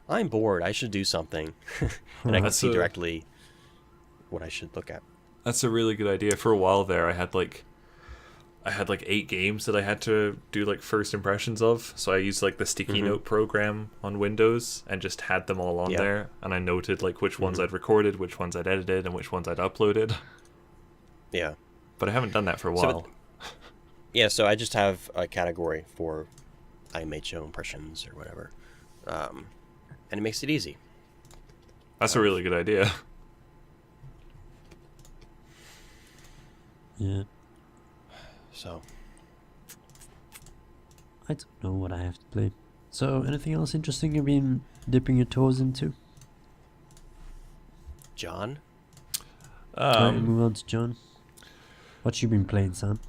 I'm bored, I should do something. And I can That's see a- directly what I should look at. That's a really good idea. For a while there, I had like 8 games that I had to do like first impressions of. So I used like the sticky note program on Windows and just had them all on Yeah. there. And I noted like which ones I'd recorded, which ones I'd edited, and which ones I'd uploaded. Yeah. But I haven't done that for a So while. Yeah, so I just have a category for IMHO impressions or whatever. And it makes it easy. That's a really good idea. Yeah. So, I don't know what I have to play. So, anything else interesting you've been dipping your toes into? John? Alright, move on to John. What you been playing, Sam?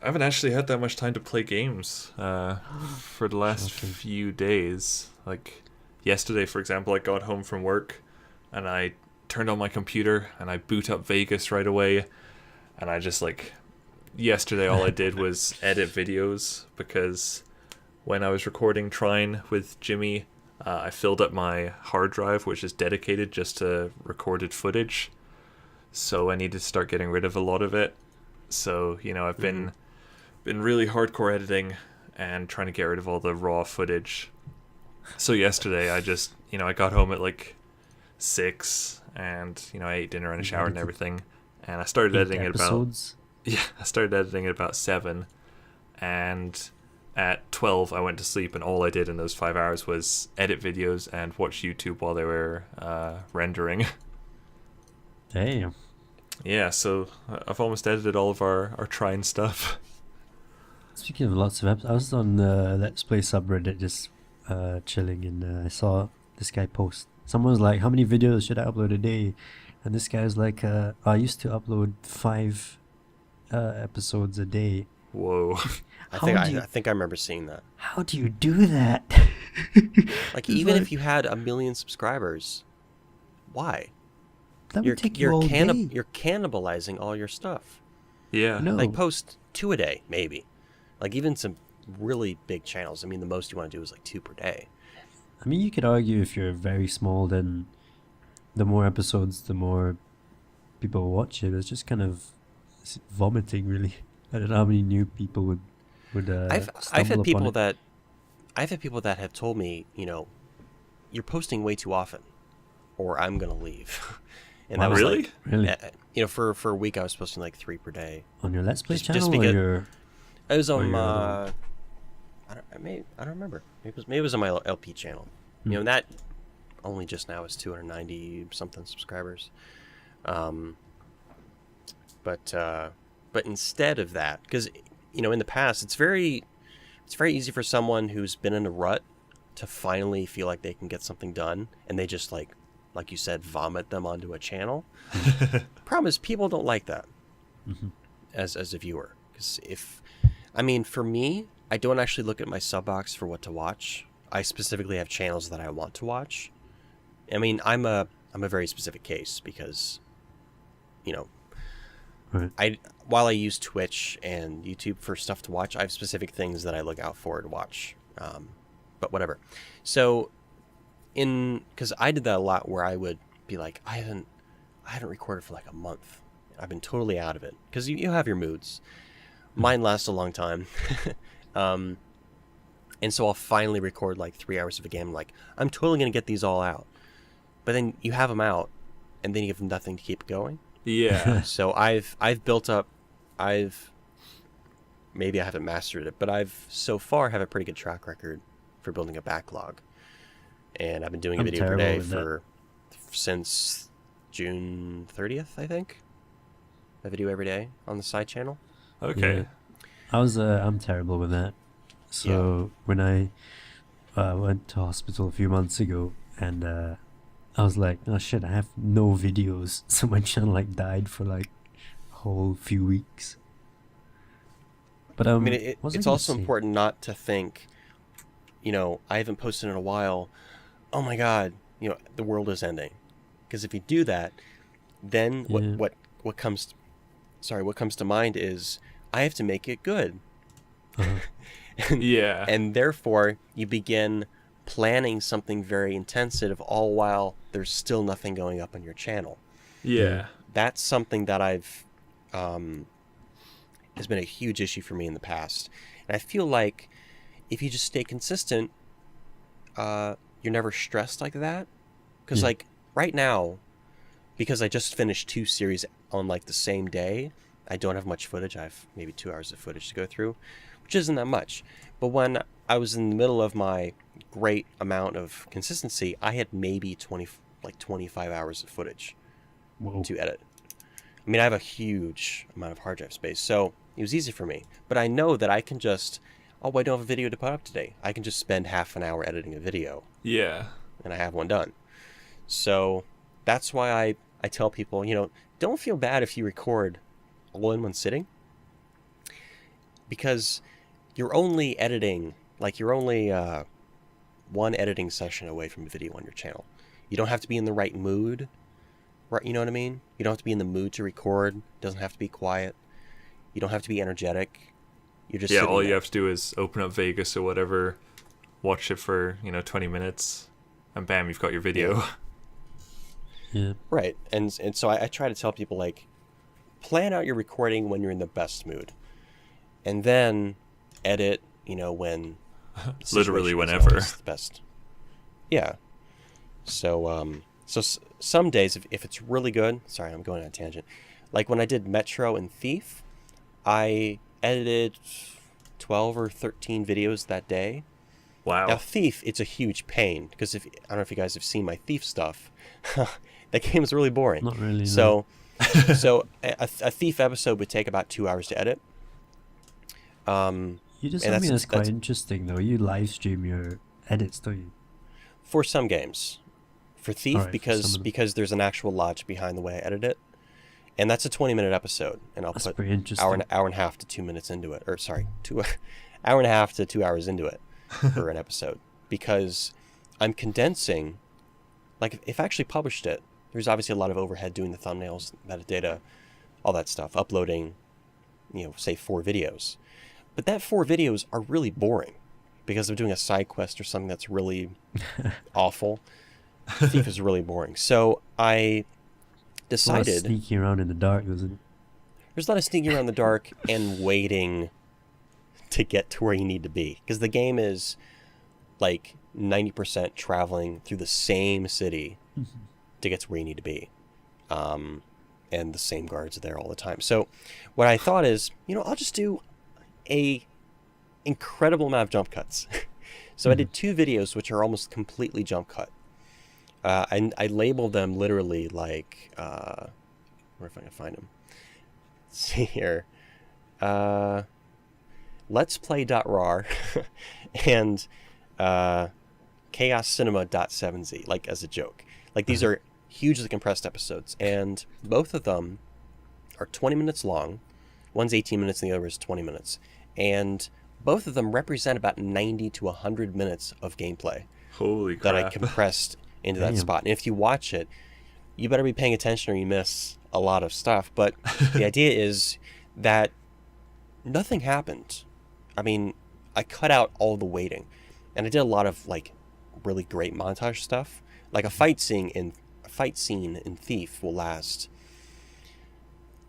I haven't actually had that much time to play games for the last Shocking. few days. Like yesterday, for example, I got home from work and I turned on my computer and I boot up Vegas right away. And I just yesterday all I did was edit videos because when I was recording Trine with Jimmy, I filled up my hard drive, which is dedicated just to recorded footage. So I need to start getting rid of a lot of it. So, I've been really hardcore editing and trying to get rid of all the raw footage. So yesterday I just, I got home at 6 and, I ate dinner and a shower and everything. And I started editing at episodes? I started editing at about 7. And at 12 I went to sleep, and all I did in those 5 hours was edit videos and watch YouTube while they were rendering. Damn. Yeah, so I've almost edited all of our Trine stuff. Speaking of lots of episodes, I was on the Let's Play subreddit just chilling, and I saw this guy post. Someone was like, how many videos should I upload a day? And this guy was like, I used to upload 5 episodes a day. Whoa. I How do you- think I remember seeing that. How do you do that? Like, It's even like- if you had 1 million subscribers, why? That would take you all day. You're cannibalizing all your stuff. Yeah. No. Like, post 2 a day, maybe. Like, even some really big channels. I mean, the most you want to do is 2 per day. I mean, you could argue if you're very small, then the more episodes, the more people watch it. It's just kind of vomiting, really. I don't know how many new people would I've stumble had people upon it. that have told me, you're posting way too often, or I'm gonna leave. And Wow. that was Really? Really? for a week I was posting 3 per day. On your Let's Play just channel, because- or your... I was Or on your my other I don't remember. Maybe it was on my LP channel. You know, that only just now is 290 something subscribers. But instead of that, because you know, in the past, it's very easy for someone who's been in a rut to finally feel like they can get something done, and they just like you said, vomit them onto a channel. Problem is, people don't like that as a viewer. Because for me, I don't actually look at my sub box for what to watch. I specifically have channels that I want to watch. I mean, I'm a very specific case because, you know, Right. while I use Twitch and YouTube for stuff to watch, I have specific things that I look out for to watch. But whatever. So, because I did that a lot, where I would be like, I haven't recorded for like a month. I've been totally out of it, because you have your moods. Mine lasts a long time. And so I'll finally record like 3 hours of a game. Like, I'm totally gonna get these all out. But then you have them out, and then you have nothing to keep going. Yeah. So I've built up, maybe I haven't mastered it, but I've so far have a pretty good track record for building a backlog. And I've been doing a video per day since June 30th, I think. A video every day on the side channel. Okay. Yeah. I'm terrible with that. So when I went to hospital a few months ago, and I was like, oh shit, I have no videos. So my channel like died for like a whole few weeks. But I mean, it's also important not to think, you know, I haven't posted in a while. Oh my God, you know, the world is ending. Because if you do that, then what comes to mind is, I have to make it good. And therefore you begin planning something very intensive, all while there's still nothing going up on your channel. That's something that has been a huge issue for me in the past. And I feel like if you just stay consistent, you're never stressed like that. Because like right now, because I just finished 2 series on like the same day, I don't have much footage. I have maybe 2 hours of footage to go through, which isn't that much. But when I was in the middle of my great amount of consistency, I had maybe 25 hours of footage to edit. I mean, I have a huge amount of hard drive space, so it was easy for me. But I know that I can just, I don't have a video to put up today. I can just spend half an hour editing a video. Yeah. And I have one done. So that's why I tell people, you know, don't feel bad if you record all in one sitting. Because you're only editing, like you're only one editing session away from a video on your channel. You don't have to be in the right mood. Right, you know what I mean? You don't have to be in the mood to record. It doesn't have to be quiet. You don't have to be energetic. You're just all you have to do is open up Vegas or whatever, watch it for 20 minutes, and bam, you've got your video. Yeah. Right, and so I try to tell people, like, plan out your recording when you're in the best mood, and then edit, when literally whenever the best. Yeah. So some days, if it's really good, sorry, I'm going on a tangent. Like when I did Metro and Thief, I edited 12 or 13 videos that day. Wow. Now Thief, it's a huge pain because I don't know if you guys have seen my Thief stuff. That game is really boring. Not really. So, so a Thief episode would take about 2 hours to edit. You just something that's quite interesting though. You live stream your edits, don't you? For some games. For Thief, right, because there's an actual logic behind the way I edit it. And that's a 20-minute episode, and I'll put hour and a half to 2 minutes into it. Or sorry, hour and a half to 2 hours into it for an episode. Because I'm condensing, like if I actually published it, there's obviously a lot of overhead doing the thumbnails, metadata, all that stuff, uploading, say 4 videos. But that 4 videos are really boring because I'm doing a side quest or something that's really awful. Thief is really boring. So I decided... A lot of sneaking around in the dark, isn't it? There's a lot of sneaking around in the dark and waiting to get to where you need to be. Because the game is like 90% traveling through the same city to get to where you need to be. And the same guards are there all the time. So what I thought is, I'll just do a incredible amount of jump cuts. So I did 2 videos which are almost completely jump cut. And I labeled them literally like, where if I can find them. Let's see here. Let's Play.rar and chaoscinema.7z, like as a joke. Like these are hugely compressed episodes, and both of them are 20 minutes long. One's 18 minutes and the other is 20 minutes. And both of them represent about 90 to 100 minutes of gameplay. Holy crap. That I compressed into that spot. And if you watch it, you better be paying attention or you miss a lot of stuff. But the idea is that nothing happened. I mean, I cut out all the waiting. And I did a lot of like really great montage stuff. Like a fight scene in Thief will last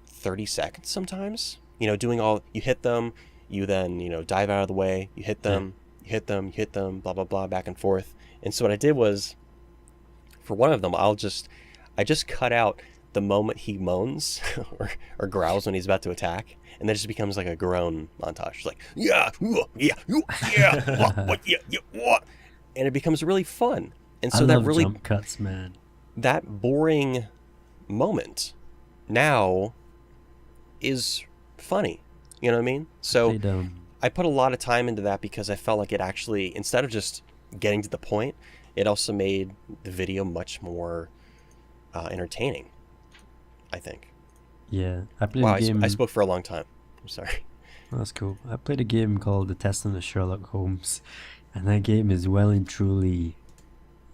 30 seconds sometimes. You know, doing all, you hit them, you then, you know, dive out of the way, you hit them, you hit them, blah, blah, blah, back and forth. And so what I did was, for one of them, I just cut out the moment he moans or growls when he's about to attack, and then it just becomes like a groan montage. It's like, yeah, what, what? And it becomes really fun. And so I love jump cuts, man. That boring moment now is funny. You know what I mean? So I put a lot of time into that because I felt like it actually, instead of just getting to the point, it also made the video much more entertaining, I think. Yeah. I played a game... I spoke for a long time. I'm sorry. Oh, that's cool. I played a game called The Test of Sherlock Holmes, and that game is well and truly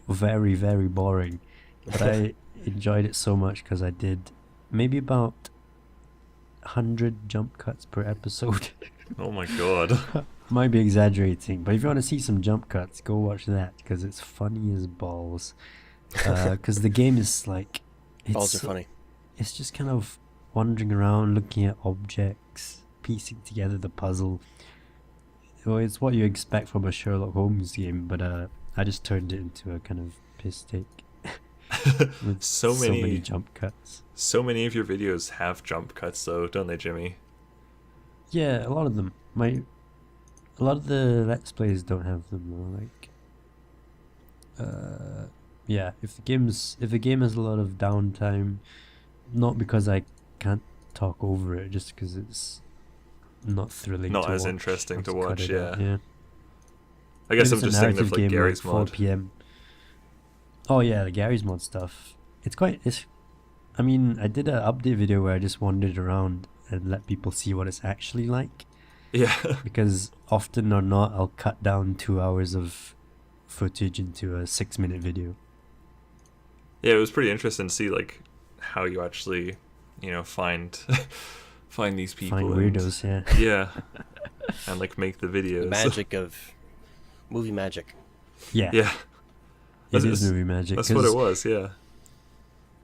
very, very boring. But I enjoyed it so much because I did maybe about 100 jump cuts per episode. Oh my god. Might be exaggerating, but if you want to see some jump cuts, go watch that because it's funny as balls. Because the game is like... Balls are funny. It's just kind of wandering around, looking at objects, piecing together the puzzle. Well, it's what you expect from a Sherlock Holmes game, but I just turned it into a kind of piss take. With so many jump cuts. So many of your videos have jump cuts though, don't they, Jimmy? Yeah, a lot of them. A lot of the Let's Plays don't have them though. Like, yeah, if the game has a lot of downtime, not because I can't talk over it, just because it's not thrilling. Not to as watch. interesting to Cut watch. it Yeah. out, yeah. I guess Maybe I'm it's just a thinking of narrative like game, Gary's like 4 mod. p.m. Oh yeah, the Gary's mod stuff. I mean, I did an update video where I just wandered around and let people see what it's actually like. Yeah. Because often or not, I'll cut down 2 hours of footage into a 6-minute video. Yeah, it was pretty interesting to see like how you actually, you know, find these people. Find weirdos, yeah. Yeah. And like make the videos. The magic of movie magic. Yeah. Yeah. It is movie magic. That's what it was, yeah.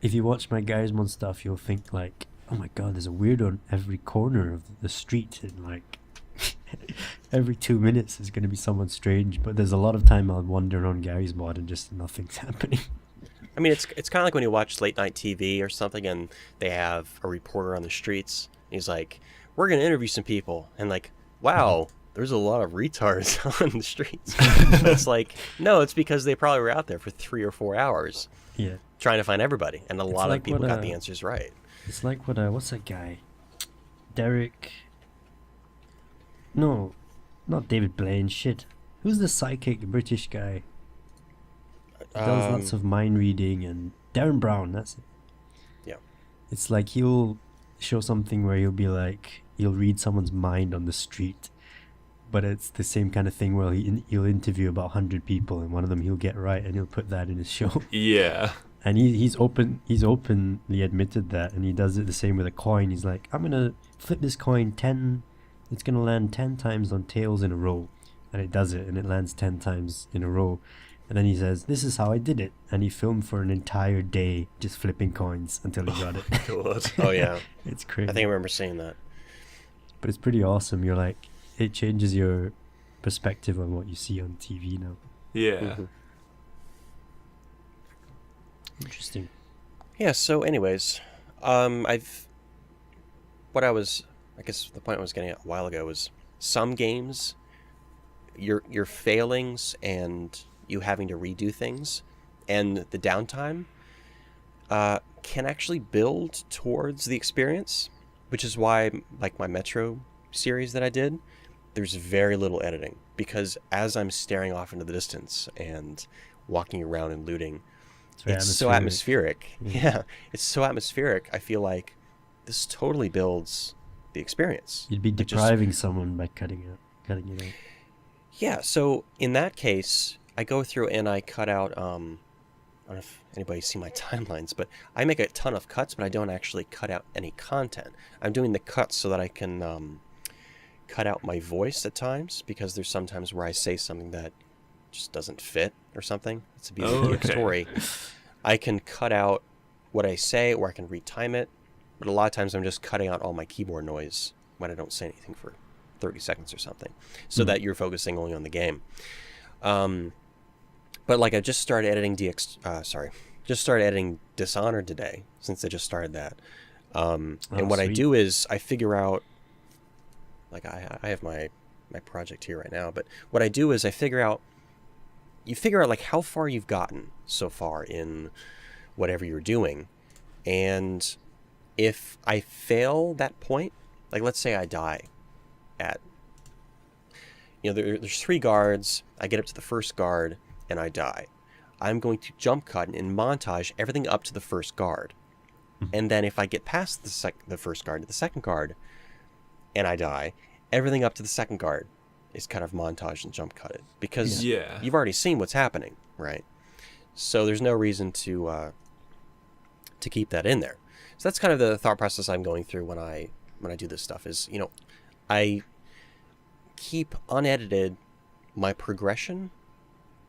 If you watch my Gary's Mod stuff, you'll think like, oh my god, there's a weirdo on every corner of the street, and like every 2 minutes there's going to be someone strange. But there's a lot of time I'll wander on Gary's Mod and just nothing's happening. I mean, it's kind of like when you watch late night TV or something, and they have a reporter on the streets. He's like, "We're going to interview some people," and like, wow. There's a lot of retards on the streets. It's like, no, it's because they probably were out there for 3 or 4 hours, trying to find everybody, and a lot of people got the answers right. It's like what's that guy? Derek. No, not David Blaine. Shit, who's the psychic British guy? He does lots of mind reading, and Darren Brown. That's it. Yeah. It's like he'll show something where he'll read someone's mind on the street. But it's the same kind of thing where he'll interview about 100 people, and one of them he'll get right, and he'll put that in his show. Yeah. And he's openly admitted that, and he does it the same with a coin. He's like, I'm gonna flip this coin 10. It's gonna land 10 times on tails in a row, and it does it, and it lands 10 times in a row. And then he says, "This is how I did it," and he filmed for an entire day just flipping coins until he got it. God. Oh yeah, it's crazy. I think I remember seeing that. But it's pretty awesome. You're like, it changes your perspective on what you see on TV now. Yeah. Mm-hmm. Interesting. Yeah, so anyways, I guess the point I was getting at a while ago was some games your failings and you having to redo things and the downtime can actually build towards the experience, which is why, like my Metro series that I did, there's very little editing, because as I'm staring off into the distance and walking around and looting, it's so atmospheric. Yeah, it's so atmospheric. I feel like this totally builds the experience. You'd be depriving someone by cutting it out. Yeah, so in that case, I go through and I cut out, I don't know if anybody's seen my timelines, but I make a ton of cuts, but I don't actually cut out any content. I'm doing the cuts so that I can cut out my voice at times, because there's sometimes where I say something that just doesn't fit or something. It's a beautiful story. I can cut out what I say, or I can retime it, but a lot of times I'm just cutting out all my keyboard noise when I don't say anything for 30 seconds or something, so that you're focusing only on the game. But like I just started editing Dishonored today, since I just started that. And what I do is I figure out, like I have my project here right now, but what I do is you figure out like how far you've gotten so far in whatever you're doing. And if I fail that point, like let's say I die at, there's 3 guards, I get up to the first guard and I die. I'm going to jump cut and montage everything up to the first guard. And then if I get past the first guard to the second guard and I die, everything up to the second guard is kind of montaged and jump cutted, because you've already seen what's happening, right? So there's no reason to keep that in there. So that's kind of the thought process I'm going through when I do this stuff, is, I keep unedited my progression,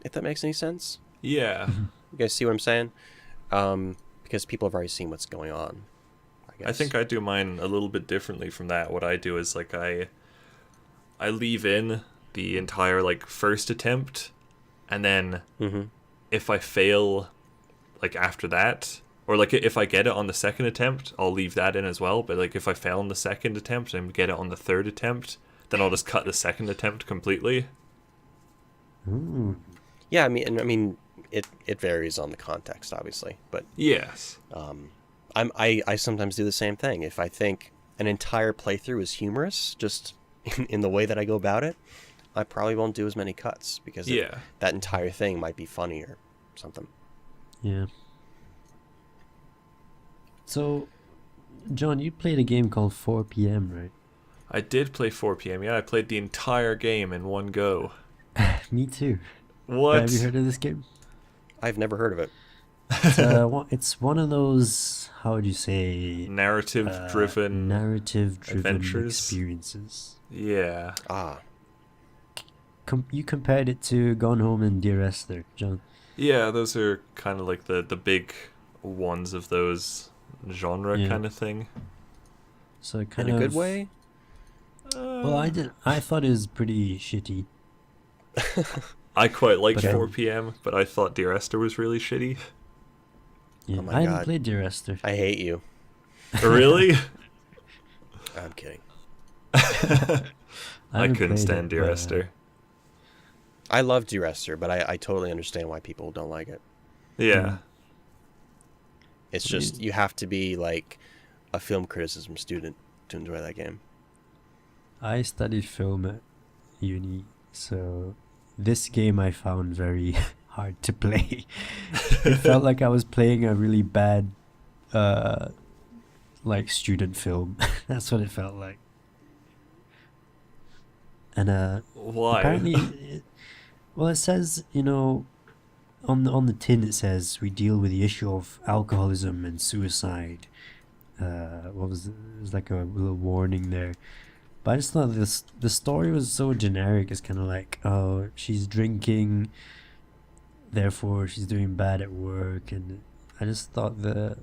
if that makes any sense. Yeah. You guys see what I'm saying? Because people have already seen what's going on, I guess. I think I do mine a little bit differently from that. What I do is like I leave in the entire like first attempt, and then if I fail like after that, or like if I get it on the second attempt, I'll leave that in as well. But like if I fail on the second attempt and get it on the third attempt, then I'll just cut the second attempt completely. Ooh. Yeah, I mean, it varies on the context, obviously, but yes, I sometimes do the same thing. If I think an entire playthrough is humorous, just in the way that I go about it, I probably won't do as many cuts, because that entire thing might be funny or something. Yeah. So, John, you played a game called 4 p.m., right? I did play 4 p.m. Yeah, I played the entire game in one go. Me too. What? Have you heard of this game? I've never heard of it. It's one of those, how would you say, narrative-driven adventures, experiences. Yeah. You compared it to Gone Home and Dear Esther, John. Yeah, those are kind of like the big ones of those genre kind of thing. So kind in of a good way. Well, I thought it was pretty shitty. I quite liked 4 p.m., but I thought Dear Esther was really shitty. Yeah, oh my I God. haven't played Dear Esther. I hate you. Really? I'm kidding. I couldn't stand Dear Esther. I love Dear Esther, but I totally understand why people don't like it. Yeah. It's just, you have to be like a film criticism student to enjoy that game. I studied film at uni, so this game I found very hard to play. It felt like I was playing a really bad like student film. That's what it felt like. And why? Apparently it says, on the tin it says we deal with the issue of alcoholism and suicide. There's like a little warning there. But I just thought the story was so generic. It's kind of like, oh, she's drinking, therefore she's doing bad at work, and I just thought it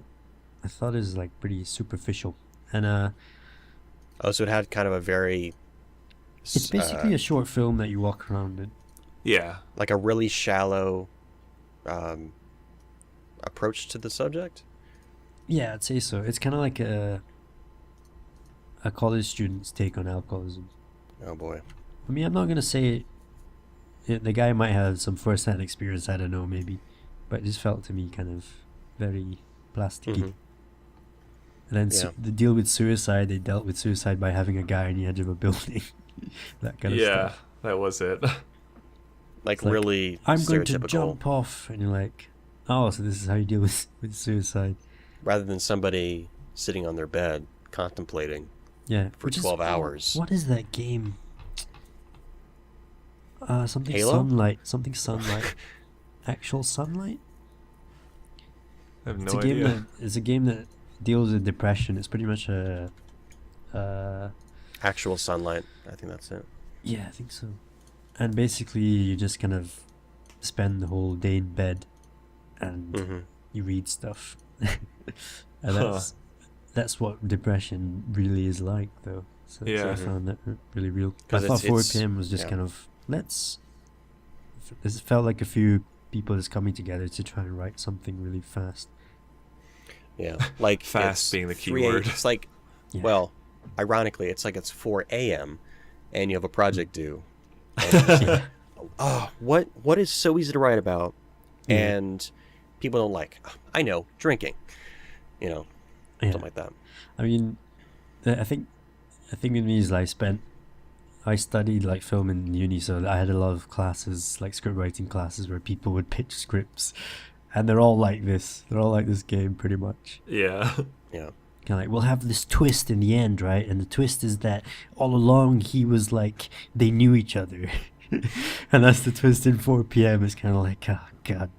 was like pretty superficial. And so it had kind of a very, it's basically a short film that you walk around in. Yeah, like a really shallow approach to the subject. Yeah, I'd say so. It's kind of like a college student's take on alcoholism. Oh boy. I mean, I'm not gonna say the guy might have some first-hand experience, I don't know, maybe, but it just felt to me kind of very plasticky. Mhm. And then Yeah. the deal with suicide, they dealt with suicide by having a guy on the edge of a building. That kind of Yeah, stuff. that was it. Like, It's like, really I'm going to stereotypical, jump off, and you're like, oh, so this is how you deal with suicide. rather than somebody sitting on their bed contemplating Yeah, for which 12 hours. What is that game? Something Halo? sunlight. Something sunlight. Actual sunlight. I have It's no a game idea. that it's a game that deals with depression. It's pretty much a. Actual sunlight. I think that's it. Yeah, I think so. And basically, you just kind of spend the whole day in bed, and Hmm. you read stuff. And that's what depression really is like, though. So Yeah. I found that really real. I 'Cause thought it's- 4 it's- p.m. was just yeah. kind of This felt like a few people just coming together to try and write something really fast. Yeah. Like, Fast it's being the key 3 word. It's like, Yeah. well, ironically, it's like it's 4 a.m. and you have a project due. And you just think, oh, what is so easy to write about Yeah. and people don't like? I know, drinking. You know, Yeah. something like that. I mean, I think with me is I studied like film in uni, so I had a lot of classes, like script writing classes, where people would pitch scripts, and they're all like this. They're all like this game, pretty much. Yeah. Yeah. Kind of like, we'll have this twist in the end, right? And the twist is that all along he was like, they knew each other. And that's the twist in 4 p.m. It's kind of like, oh god.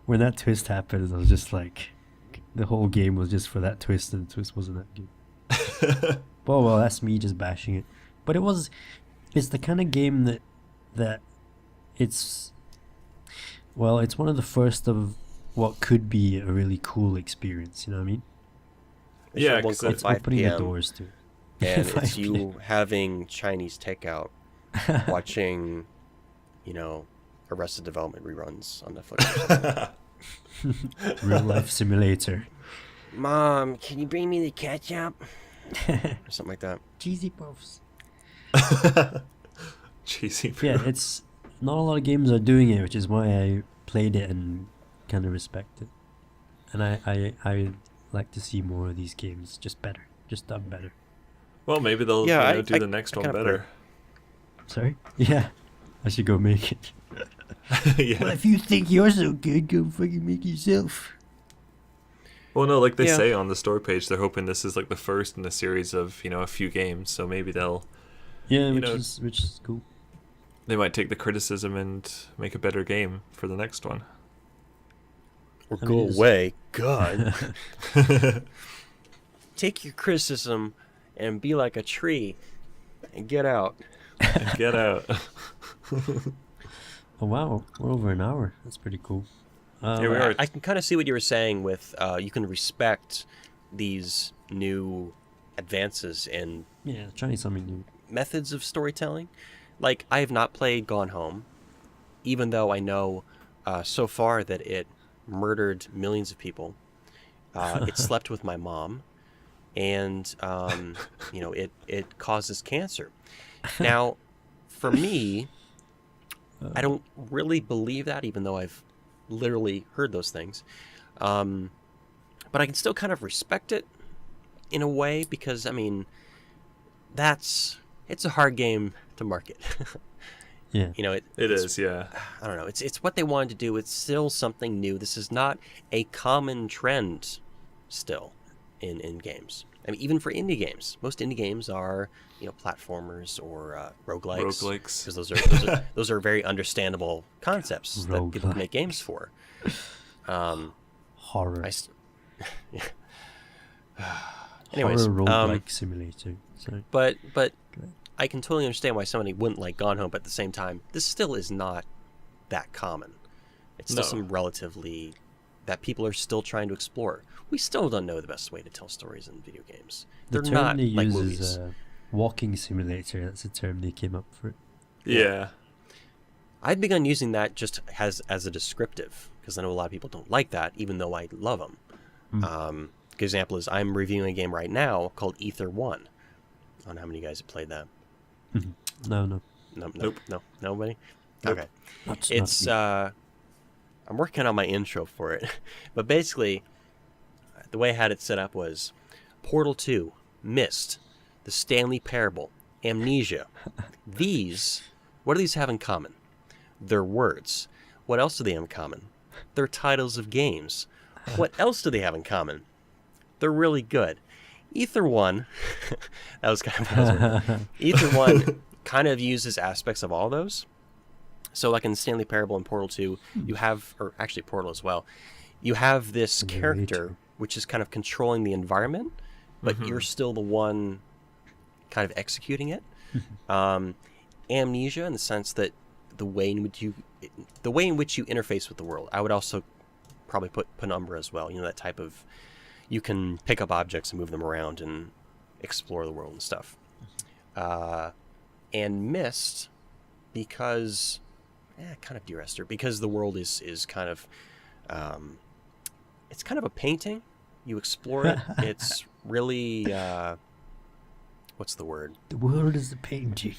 When that twist happened, I was just like, the whole game was just for that twist, and the twist wasn't that good. Well, that's me just bashing it. But it's the kind of game that it's one of the first of what could be a really cool experience, you know what I mean? It's Yeah, at 'cause one It's o'clock, opening 5 the p.m. doors to it. and 5 it's you p.m. having Chinese takeout, watching, Arrested Development reruns on Netflix. Real life simulator. Mom, can you bring me the ketchup? Or something like that. Cheesy puffs. Cheesy. Yeah, it's not a lot of games are doing it, which is why I played it and kind of respect it. And I like to see more of these games, just better, just done better. Well, maybe they'll Yeah, do the next I one kinda better. Sorry? Yeah, I should go make it. Yeah. Well, if you think you're so good, go fucking make it yourself. Well, no, like they Yeah. say on the store page, they're hoping this is like the first in a series of a few games. So maybe Yeah, You which is cool. they might take the criticism and make a better game for the next one. Or I go mean, it's- away. God. Take your criticism and be like a tree and get out. And get out. Oh wow, we're over an hour. That's pretty cool. Here we are. I can kind of see what you were saying with you can respect these new advances in Yeah, trying something new. methods of storytelling. Like, I have not played Gone Home, even though I know so far that it murdered millions of people. It slept with my mom, and it causes cancer. Now, for me, I don't really believe that, even though I've literally heard those things. But I can still kind of respect it in a way, because I mean, it's a hard game to market. Yeah. It it's- is, yeah. I don't know. It's what they wanted to do. It's still something new. This is not a common trend still in games. I mean, even for indie games, most indie games are platformers or roguelikes. Roguelikes. Because those are very understandable concepts that people make Roguelike. games for. Horror. Anyways, Horror roguelike simulator. Sorry. but ahead. I can totally understand why somebody wouldn't like Gone Home, but at the same time, this still is not that common. It's still No. some relatively that people are still trying to explore. We still don't know the best way to tell stories in video games. The They're term not they like use movies. is walking simulator. That's the term they came up for. Yeah. I've begun using that just as a descriptive, because I know a lot of people don't like that, even though I love them. Good example is I'm reviewing a game right now called Ether 1. I don't know how many of you guys have played that. No. No, Nope. no, nobody. Okay. It's not I'm working on my intro for it. But basically, the way I had it set up was Portal 2, Myst, The Stanley Parable, Amnesia. What do these have in common? They're words. What else do they have in common? They're titles of games. What else do they have in common? They're really good. Ether 1, that was kind of buzzword. Ether 1 kind of uses aspects of all those. So like in Stanley Parable and Portal 2, you have, or actually Portal as well, you have this character which is kind of controlling the environment, but you're still the one kind of executing it. Amnesia, in the sense that the way in which you interface with the world. I would also probably put Penumbra as well. You know, that type of, you can pick up objects and move them around and explore the world and stuff. And Myst, because kind of Dear Esther, because the world is kind of it's kind of a painting. You explore it. It's really what's the word? The world is a painting.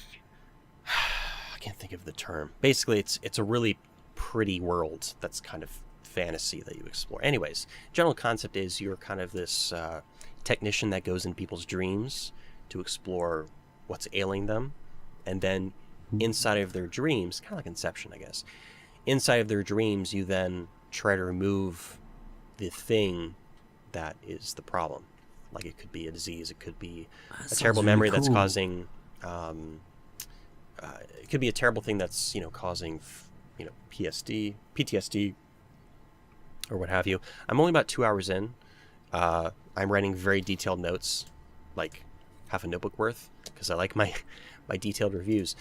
I can't think of the term. Basically, it's a really pretty world that's kind of fantasy that you explore. Anyways, general concept is you're kind of this technician that goes in people's dreams to explore what's ailing them, and then inside of their dreams, kind of like Inception, I guess. Inside of their dreams, you then try to remove the thing that is the problem. Like it could be a disease, it could be a terrible memory that's causing. It could be a terrible thing that's causing PTSD, or what have you. I'm only about 2 hours in. I'm writing very detailed notes, like half a notebook worth, because I like my detailed reviews.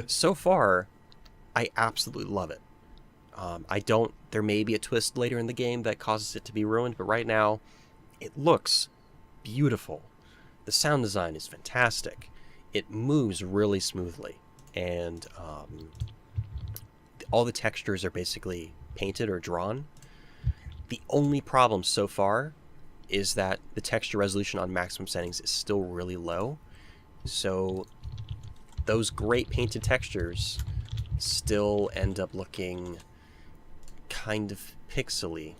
So far, I absolutely love it. There may be a twist later in the game that causes it to be ruined, but right now, it looks beautiful. The sound design is fantastic. It moves really smoothly, and all the textures are basically painted or drawn. The only problem so far is that the texture resolution on maximum settings is still really low, so those great painted textures still end up looking kind of pixely,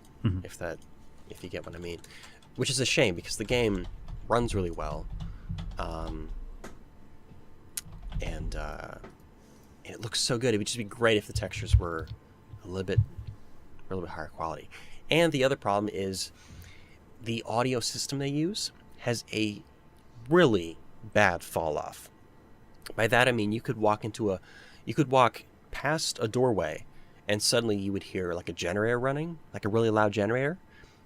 if you get what I mean, which is a shame because the game runs really well, and it looks so good. It would just be great if the textures were a little bit higher quality. And the other problem is the audio system they use has a really bad fall off. By that I mean you could walk past a doorway and suddenly you would hear like a generator running, like a really loud generator.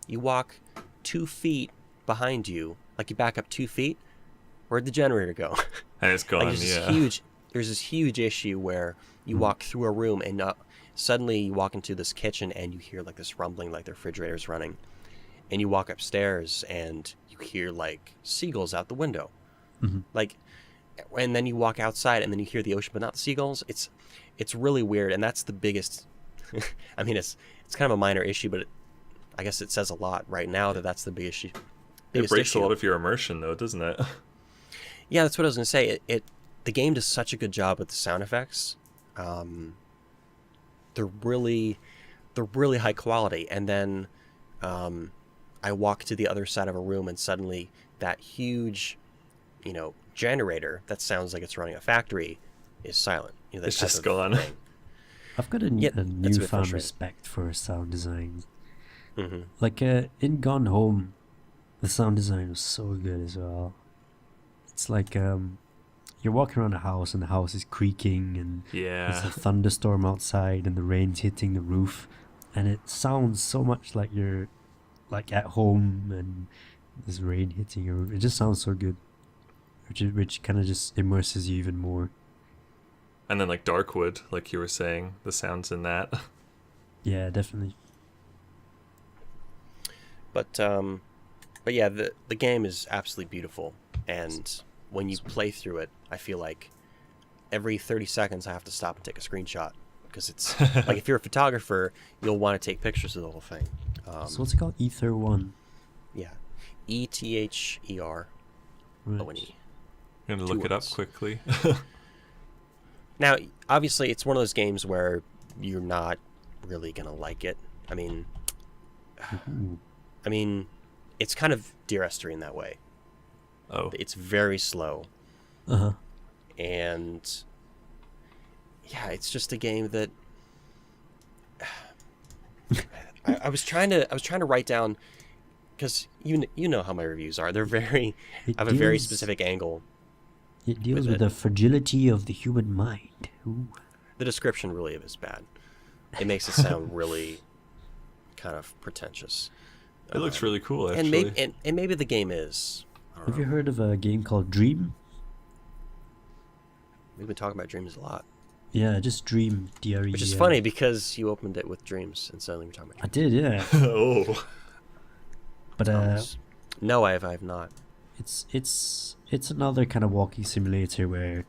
You walk 2 feet behind you, like you back up 2 feet, where'd the generator go? And it's gone. There's this huge issue where you walk through a room and suddenly you walk into this kitchen and you hear like this rumbling, like the refrigerator's running. And you walk upstairs and you hear like seagulls out the window. And then you walk outside and then you hear the ocean, but not the seagulls. It's really weird, and that's the biggest. I mean, it's kind of a minor issue, but I guess it says a lot right now that that's the big issue. It breaks a lot of your immersion, though, doesn't it? Yeah, that's what I was gonna say. The game does such a good job with the sound effects. They're really high quality, and then I walk to the other side of a room, and suddenly that huge, generator that sounds like it's running a factory is silent. It's just gone. I've got a newfound respect for sound design. Like in Gone Home, the sound design was so good as well. It's like you're walking around a house and the house is creaking and there's a thunderstorm outside and the rain's hitting the roof, and it sounds so much like you're like at home and there's rain hitting your roof. It just sounds so good, which kind of just immerses you even more. And then like Darkwood, like you were saying, the sounds in that. Yeah, definitely. But yeah, the game is absolutely beautiful, and when you play through it, I feel like every 30 seconds I have to stop and take a screenshot, because it's like if you're a photographer, you'll want to take pictures of the whole thing. So what's it called? Ether 1? Yeah. ETHER. Right. O-N-E. I'm going to look it up quickly. Now, obviously, it's one of those games where you're not really gonna like it. I mean, it's kind of Dear Esther in that way. Oh. It's very slow. Uh-huh. And yeah, it's just a game that I was trying to write down, because you know how my reviews are. They're very I have a very specific angle. It deals with the fragility of the human mind. Ooh. The description really is bad. It makes it sound really kind of pretentious. It looks really cool, actually. And maybe the game is. Have you heard of a game called Dream? We've been talking about dreams a lot. Yeah, just Dream, D-R-E-A-M. Which is funny because you opened it with dreams and suddenly we're talking about I did, yeah. Oh. But no, I have not. It's another kind of walking simulator where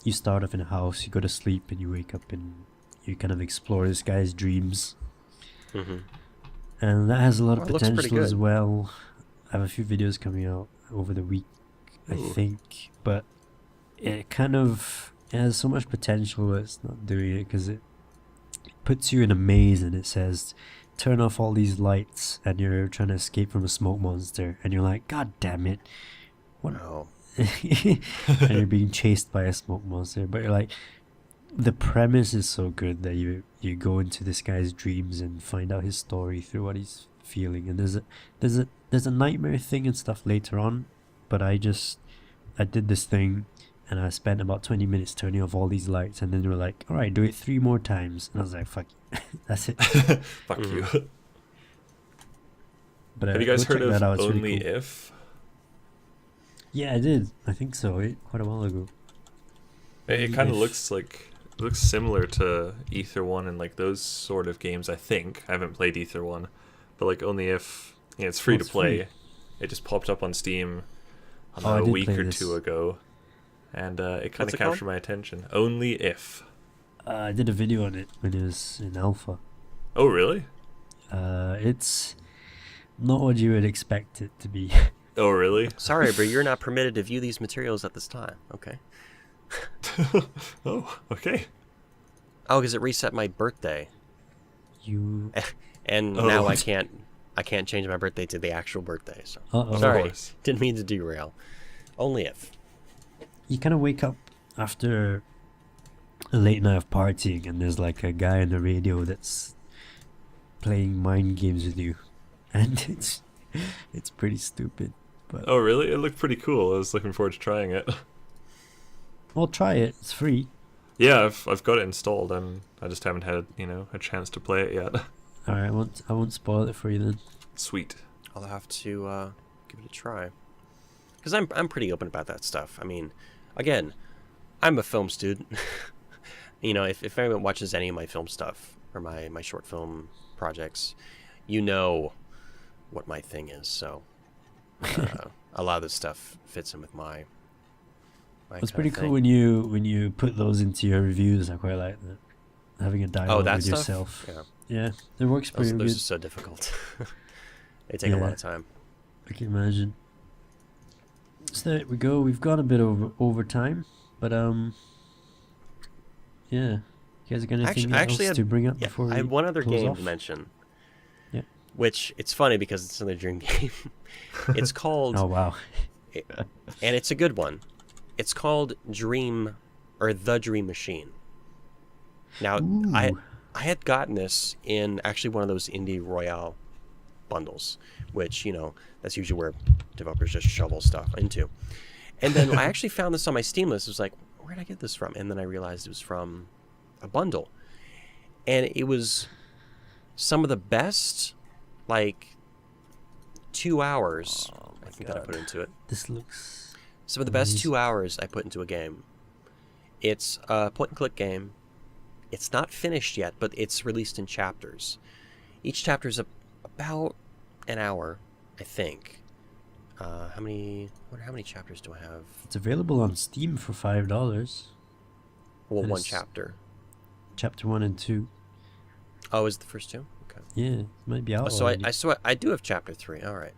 you start off in a house, you go to sleep, and you wake up and you kind of explore this guy's dreams. Mm-hmm. And that has a lot of It looks pretty potential as good. well. I have a few videos coming out over the week, I Ooh. think, but it kind of has so much potential, but it's not doing it because it puts you in a maze and it says turn off all these lights and you're trying to escape from a smoke monster and you're like, god damn it, what? Oh. And you're being chased by a smoke monster, but you're like, the premise is so good that you go into this guy's dreams and find out his story through what he's feeling, and there's a nightmare thing and stuff later on, but I did this thing and I spent about 20 minutes turning off all these lights, and then they were like, alright, do it 3 more times, and I was like, fuck it. That's it. Fuck you. But Have you guys go heard check of that out, it's really Only cool. If? Yeah, I did. I think so. Quite a while ago. It kind of If. looks similar to Ether 1 and like those sort of games, I think. I haven't played Ether 1, but like Only If, it's free to It's play. free. It just popped up on Steam I a did week play or this. 2 ago, and it kind What's of it called? captured my attention. Only If. I did a video on it when it was in alpha. Oh, really? It's not what you would expect it to be. Oh, really? Sorry, but you're not permitted to view these materials at this time. Okay. Oh, okay. Oh, because it reset my birthday, You. and Oh. now I can't change my birthday to the actual birthday. So Uh-oh. sorry, course. didn't mean to derail. Only if. You kind of wake up after a late night of partying, and there's like a guy on the radio that's playing mind games with you, and it's pretty stupid. But Oh, really? It looked pretty cool. I was looking forward to trying it. well, try it. It's free. Yeah, I've got it installed, and I just haven't had a chance to play it yet. All right, I won't spoil it for you then. Sweet. I'll have to give it a try. Because I'm pretty open about that stuff. I mean, again, I'm a film student. If anyone watches any of my film stuff or my short film projects, you know what my thing is. So a lot of this stuff fits in with my It's kind pretty of cool thing. when you put those into your reviews. I quite like that. Having a dialogue that with stuff? yourself. Yeah. Yeah, it works pretty Those are good. so difficult. They take a Yeah. lot of time. I can imagine. So there we go. We've gone a bit over time, but yeah. You guys got anything Actually, else to bring up Yeah, before I had we one other close game off? to mention. Yeah. Which, it's funny because it's another dream game. It's called, Oh wow. and it's a good one. It's called Dream, or The Dream Machine. Now, I Ooh. had gotten this in actually one of those Indie Royale bundles, which, that's usually where developers just shovel stuff into. And then I actually found this on my Steam list. It was like, where did I get this from? And then I realized it was from a bundle. And it was some of the best, 2 hours, I think that I God. put into it. This looks. Some of the best Amazing. 2 hours I put into a game. It's a point-and-click game. It's not finished yet, but it's released in chapters. Each chapter is about an hour, I think. How many chapters do I have? It's available on Steam for $5. Well, And one it's- chapter. Chapter 1 and 2. Oh, is it the first two? Okay. Yeah, it might be out. Oh, so already. I do have chapter 3. All right.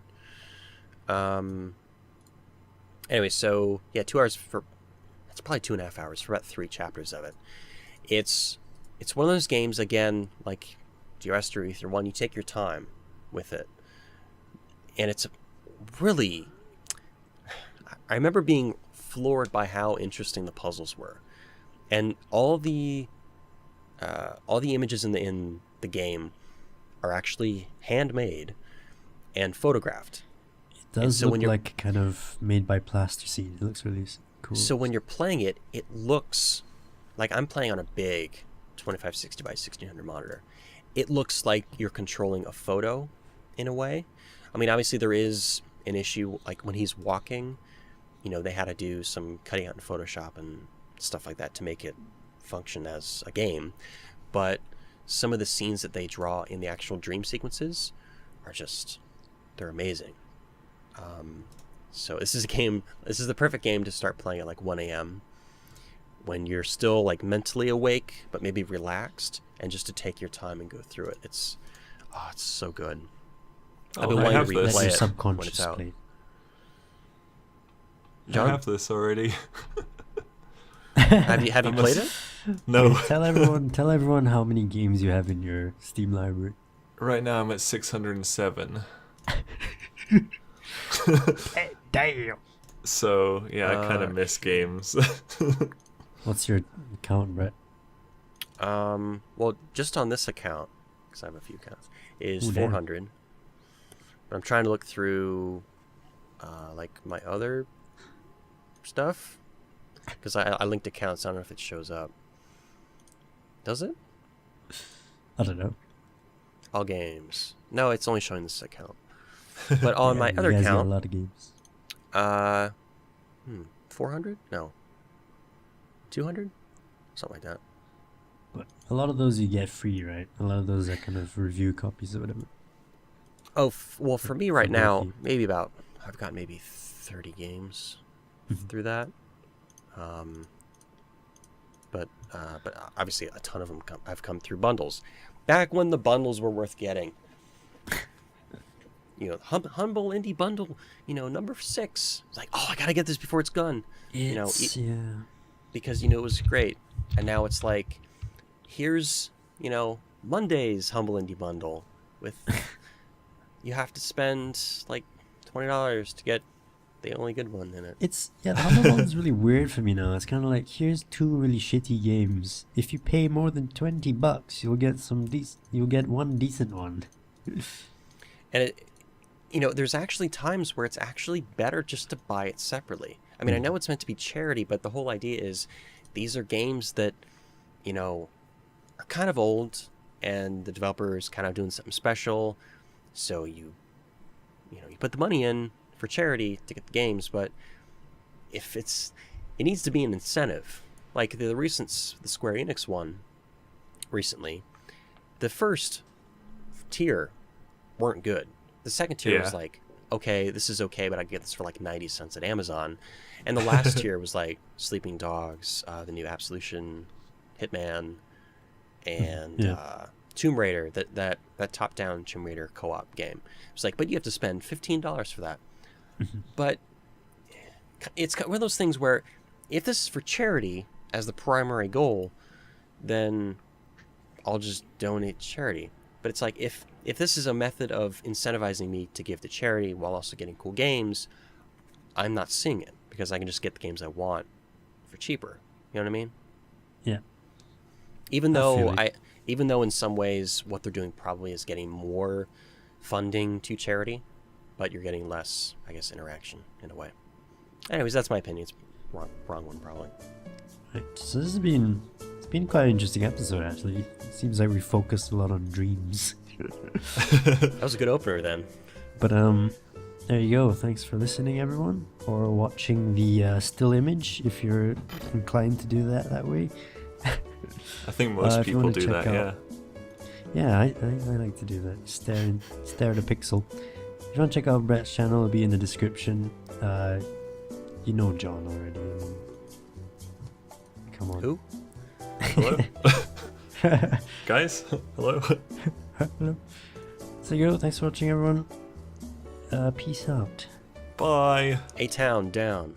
Anyway, so yeah, 2 hours for it's probably 2.5 hours for about 3 chapters of it. It's one of those games, again, like DRS or Ether 1, you take your time with it. And it's really... I remember being floored by how interesting the puzzles were. And all the images in the game are actually handmade and photographed. It does look like kind of made by plasticine. It looks really cool. So when you're playing it, it looks like I'm playing on a big 2560 by 1600 monitor. It looks like you're controlling a photo in a way. I mean, obviously there is an issue, like when he's walking, you know, they had to do some cutting out in Photoshop and stuff like that to make it function as a game. But some of the scenes that they draw in the actual dream sequences are just, they're amazing. So this is the perfect game to start playing at like 1 a.m. when you're still like mentally awake, but maybe relaxed, and just to take your time and go through it. It's so good. I've been wanting to replay it when it's out. John? I have this already. Have you played it? No. Wait, tell everyone how many games you have in your Steam library. Right now I'm at 607. Damn. So yeah, I kind of miss games. What's your account, Brett? Well, just on this account, because I have a few accounts, is 400. But I'm trying to look through, like my other stuff, because I linked accounts. I don't know if it shows up. Does it? I don't know. All games. No, it's only showing this account. But on my other account, account, a lot of games. 400? No. 200? Something like that. But a lot of those you get free, right? A lot of those are kind of review copies or whatever. Oh, well, for me right now, I've got maybe 30 games through that. But obviously a ton of them have come through bundles. Back when the bundles were worth getting. You know, Humble Indie Bundle, you know, number 6. It's like, oh, I gotta get this before it's gone. Yeah. Because, you know, it was great. And now it's like, here's, you know, Monday's Humble Indie Bundle with, you have to spend like $20 to get the only good one in it. The Humble one's really weird for me now. It's kind of like, here's 2 really shitty games. If you pay more than $20, you'll get one decent one. And it, you know, there's actually times where it's actually better just to buy it separately. I mean, I know it's meant to be charity, but the whole idea is these are games that, you know, are kind of old, and the developer is kind of doing something special. So you put the money in for charity to get the games, but if it needs to be an incentive. Like the Square Enix one recently, the first tier weren't good. The second tier was like, okay, this is okay, but I get this for like 90 cents at Amazon. And the last tier was like Sleeping Dogs, the new Absolution, Hitman, and Tomb Raider, that top-down Tomb Raider co-op game. It's like, but you have to spend $15 for that. But it's one of those things where if this is for charity as the primary goal, then I'll just donate to charity. But it's like, if this is a method of incentivizing me to give to charity while also getting cool games, I'm not seeing it, because I can just get the games I want for cheaper. You know what I mean? Yeah. Even though in some ways what they're doing probably is getting more funding to charity, but you're getting less, I guess, interaction in a way. Anyways, that's my opinion. It's wrong one probably. Right. So this has been quite an interesting episode, actually. It seems like we focused a lot on dreams. That was a good opener then. But there you go. Thanks for listening, everyone, or watching the still image if you're inclined to do that way. I think most people do that. Yeah, I like to do that. Stare at a pixel. If you want to check out Brett's channel, it'll be in the description. You know John already. Come on. Who? Hello? Guys? Hello? Hello. So you go. Thanks for watching, everyone. Peace out. Bye. A town down.